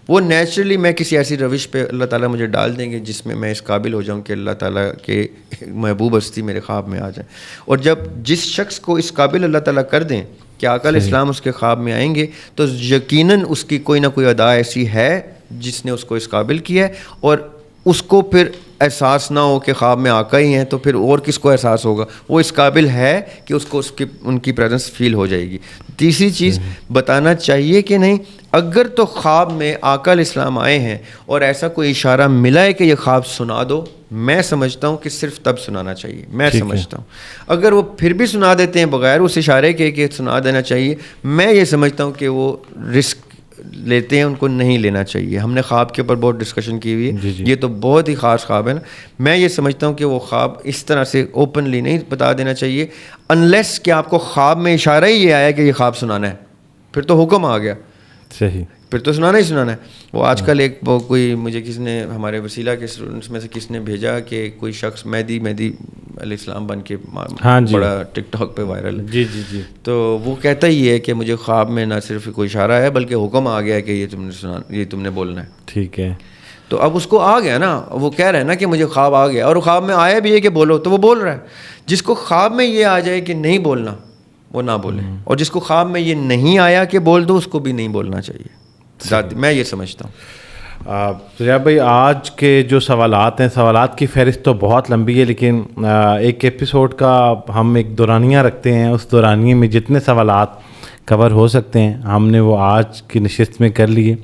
وہ نیچرلی میں کسی ایسی روش پہ اللہ تعالیٰ مجھے ڈال دیں گے جس میں میں اس قابل ہو جاؤں کہ اللہ تعالیٰ کے محبوب ہستی میرے خواب میں آ جائیں. اور جب جس شخص کو اس قابل اللہ تعالیٰ کر دیں کہ آقا علیہ السلام اس کے خواب میں آئیں گے تو یقیناً اس کی کوئی نہ کوئی ادا ایسی ہے جس نے اس کو اس قابل کیا ہے. اور اس کو پھر احساس نہ ہو کہ خواب میں آقا ہی ہیں تو پھر اور کس کو احساس ہوگا؟ وہ اس قابل ہے کہ اس کو ان کی پریزنس فیل ہو جائے گی. تیسری چیز بتانا چاہیے کہ نہیں. اگر تو خواب میں آقا علیہ السلام آئے ہیں اور ایسا کوئی اشارہ ملا ہے کہ یہ خواب سنا دو، میں سمجھتا ہوں کہ صرف تب سنانا چاہیے. میں سمجھتا ہوں اگر وہ پھر بھی سنا دیتے ہیں بغیر اس اشارے کے کہ سنا دینا چاہیے، میں یہ سمجھتا ہوں کہ وہ رسک لیتے ہیں، ان کو نہیں لینا چاہیے. ہم نے خواب کے اوپر بہت ڈسکشن کی ہوئی ہے. یہ تو بہت ہی خاص خواب ہے نا. میں یہ سمجھتا ہوں کہ وہ خواب اس طرح سے اوپنلی نہیں بتا دینا چاہیے انلیس کہ آپ کو خواب میں اشارہ ہی یہ آیا کہ یہ خواب سنانا ہے، پھر تو حکم آ گیا. صحیح. پھر تو سنانا ہی سنانا ہے. وہ آج کل ایک کوئی مجھے کس نے ہمارے وسیلہ کے اسٹوڈنٹس میں سے کس نے بھیجا کہ کوئی شخص مہدی علیہ السلام بن کے بڑا ٹک ٹاک پہ وائرل ہے. جی. تو وہ کہتا ہی ہے کہ مجھے خواب میں نہ صرف کوئی اشارہ ہے بلکہ حکم آ گیا ہے کہ یہ تم نے بولنا ہے. ٹھیک ہے. تو اب اس کو آ گیا نا، وہ کہہ رہے ہیں نا کہ مجھے خواب آ گیا، اور خواب میں آیا بھی ہے کہ بولو تو وہ بول رہا ہے. جس کو خواب میں یہ آ جائے کہ نہیں بولنا وہ نہ بولے، اور جس کو خواب میں یہ نہیں آیا کہ بول دو اس کو بھی نہیں بولنا چاہیے. میں یہ سمجھتا ہوں. ریاض بھائی، آج کے جو سوالات ہیں، سوالات کی فہرست تو بہت لمبی ہے، لیکن ایک ایپیسوڈ کا ہم ایک دورانیہ رکھتے ہیں. اس دورانیے میں جتنے سوالات کور ہو سکتے ہیں ہم نے وہ آج کی نشست میں کر لیے.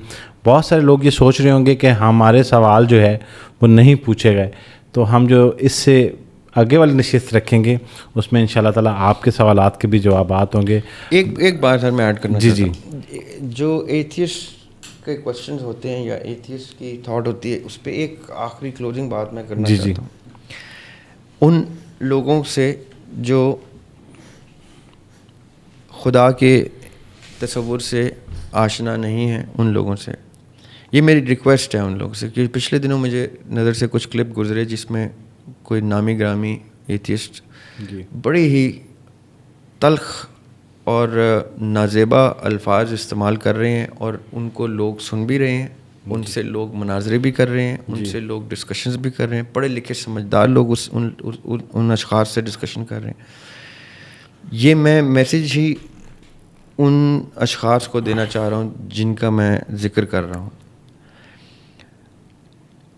بہت سارے لوگ یہ سوچ رہے ہوں گے کہ ہمارے سوال جو ہے وہ نہیں پوچھے گئے، تو ہم جو اس سے آگے والی نشست رکھیں گے اس میں انشاءاللہ تعالیٰ آپ کے سوالات کے بھی جوابات ہوں گے. ایک بات سر میں ایڈ کرنا چاہتا ہوں. جو ایتھیسٹ کے کوشچنز ہوتے ہیں یا ایتھیسٹ کی تھاٹ ہوتی ہے اس پہ ایک آخری کلوزنگ بات میں کرنا چاہتا ہوں. ان لوگوں سے جو خدا کے تصور سے آشنا نہیں ہیں، ان لوگوں سے یہ میری ریکویسٹ ہے ان لوگوں سے کہ پچھلے دنوں مجھے نظر سے کچھ کلپ گزرے جس میں کوئی نامی گرامی ایتھیسٹ بڑی ہی تلخ اور نازیبا الفاظ استعمال کر رہے ہیں، اور ان کو لوگ سن بھی رہے ہیں، ان سے لوگ مناظرے بھی کر رہے ہیں، ان سے لوگ ڈسکشنز بھی کر رہے ہیں. پڑھے لکھے سمجھدار لوگ ان اشخاص سے ڈسکشن کر رہے ہیں. یہ میں میسیج ہی ان اشخاص کو دینا چاہ رہا ہوں جن کا میں ذکر کر رہا ہوں.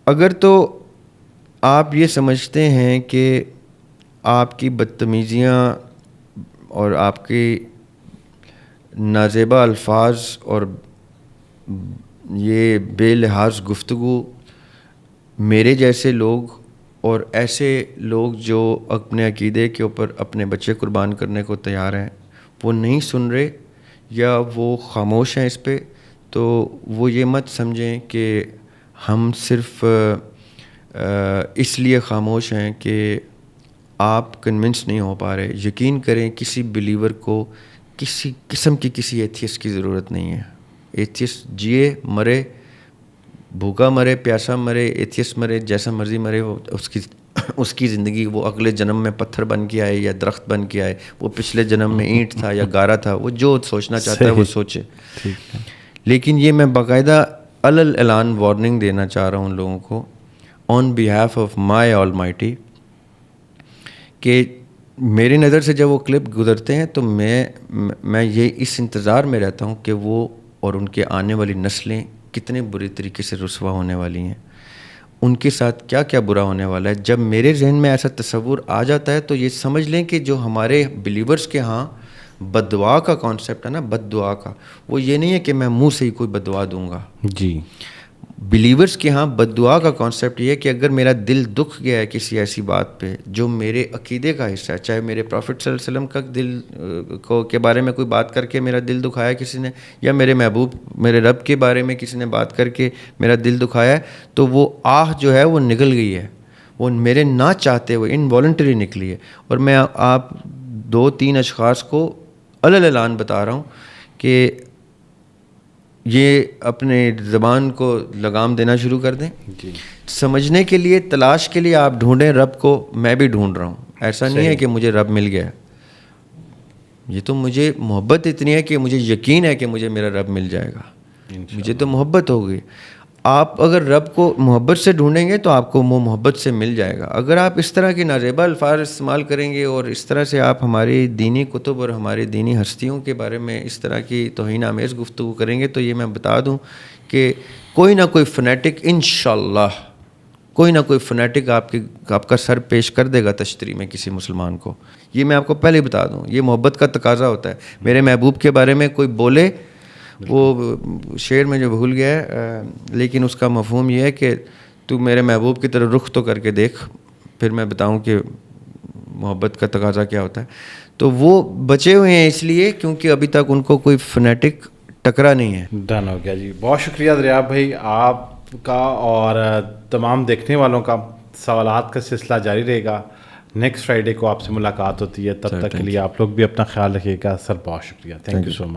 اگر تو آپ یہ سمجھتے ہیں کہ آپ کی بدتمیزیاں اور آپ کی نازیبا الفاظ اور یہ بے لحاظ گفتگو میرے جیسے لوگ اور ایسے لوگ جو اپنے عقیدے کے اوپر اپنے بچے قربان کرنے کو تیار ہیں وہ نہیں سن رہے یا وہ خاموش ہیں اس پہ، تو وہ یہ مت سمجھیں کہ ہم صرف اس لیے خاموش ہیں کہ آپ کنونس نہیں ہو پا رہے. یقین کریں کسی بلیور کو کسی قسم کی کسی ایتھیسٹ کی ضرورت نہیں ہے. ایتھیسٹ جیے مرے، بھوکا مرے، پیاسا مرے، ایتھیسٹ مرے، جیسا مرضی مرے، وہ اس کی اس کی زندگی وہ اگلے جنم میں پتھر بن کے آئے یا درخت بن کے آئے, وہ پچھلے جنم میں اینٹ تھا یا گارا تھا, وہ جو سوچنا چاہتا ہے وہ سوچے. لیکن یہ میں باقاعدہ اعلان وارننگ دینا چاہ رہا ہوں ان لوگوں کو on behalf of my almighty, کہ میری نظر سے جب وہ کلپ گزرتے ہیں تو میں یہ اس انتظار میں رہتا ہوں کہ وہ اور ان کے آنے والی نسلیں کتنے بری طریقے سے رسوا ہونے والی ہیں, ان کے ساتھ کیا کیا برا ہونے والا ہے. جب میرے ذہن میں ایسا تصور آ جاتا ہے تو یہ سمجھ لیں کہ جو ہمارے بلیورز کے ہاں بد دعا کا کانسیپٹ ہے نا, بد دعا کا, وہ یہ نہیں ہے کہ میں منہ سے ہی کوئی بد دعا دوں گا. جی, بلیورز کے ہاں بد دعا کا کانسیپٹ یہ ہے کہ اگر میرا دل دکھ گیا ہے کسی ایسی بات پہ جو میرے عقیدے کا حصہ ہے, چاہے میرے پروفٹ صلی اللہ علیہ وسلم کا دل کے بارے میں کوئی بات کر کے میرا دل دکھایا کسی نے, یا میرے محبوب میرے رب کے بارے میں کسی نے بات کر کے میرا دل دکھایا ہے, تو وہ آہ جو ہے وہ نکل گئی ہے, وہ میرے نہ چاہتے ہوئے انوالنٹری نکلی ہے. اور میں آپ 2-3 اشخاص کو اعلان بتا رہا ہوں کہ یہ اپنے زبان کو لگام دینا شروع کر دیں. جی, سمجھنے کے لیے, تلاش کے لیے آپ ڈھونڈیں رب کو, میں بھی ڈھونڈ رہا ہوں. ایسا نہیں ہے کہ مجھے رب مل گیا, یہ تو مجھے محبت اتنی ہے کہ مجھے یقین ہے کہ مجھے میرا رب مل جائے گا. مجھے تو محبت ہو گئی. آپ اگر رب کو محبت سے ڈھونڈیں گے تو آپ کو وہ محبت سے مل جائے گا. اگر آپ اس طرح کے نازیبا الفاظ استعمال کریں گے اور اس طرح سے آپ ہماری دینی کتب اور ہماری دینی ہستیوں کے بارے میں اس طرح کی توہین آمیز گفتگو کریں گے, تو یہ میں بتا دوں کہ کوئی نہ کوئی فنیٹک انشاءاللہ کوئی نہ کوئی فنیٹک آپ کا سر پیش کر دے گا تشتری میں کسی مسلمان کو. یہ میں آپ کو پہلے بتا دوں, یہ محبت کا تقاضا ہوتا ہے. میرے محبوب کے بارے میں کوئی بولے, وہ شعر میں جو بھول گیا ہے, لیکن اس کا مفہوم یہ ہے کہ تو میرے محبوب کی طرف رخ تو کر کے دیکھ, پھر میں بتاؤں کہ محبت کا تقاضا کیا ہوتا ہے. تو وہ بچے ہوئے ہیں اس لیے کیونکہ ابھی تک ان کو کوئی فنیٹک ٹکرا نہیں ہے. ڈن ہو گیا جی. بہت شکریہ دریاب بھائی آپ کا, اور تمام دیکھنے والوں کا. سوالات کا سلسلہ جاری رہے گا. نیکسٹ فرائیڈے کو آپ سے ملاقات ہوتی ہے, تب تک کے لیے آپ لوگ بھی اپنا خیال رکھیے گا. سر بہت شکریہ, تھینک یو سو مچ.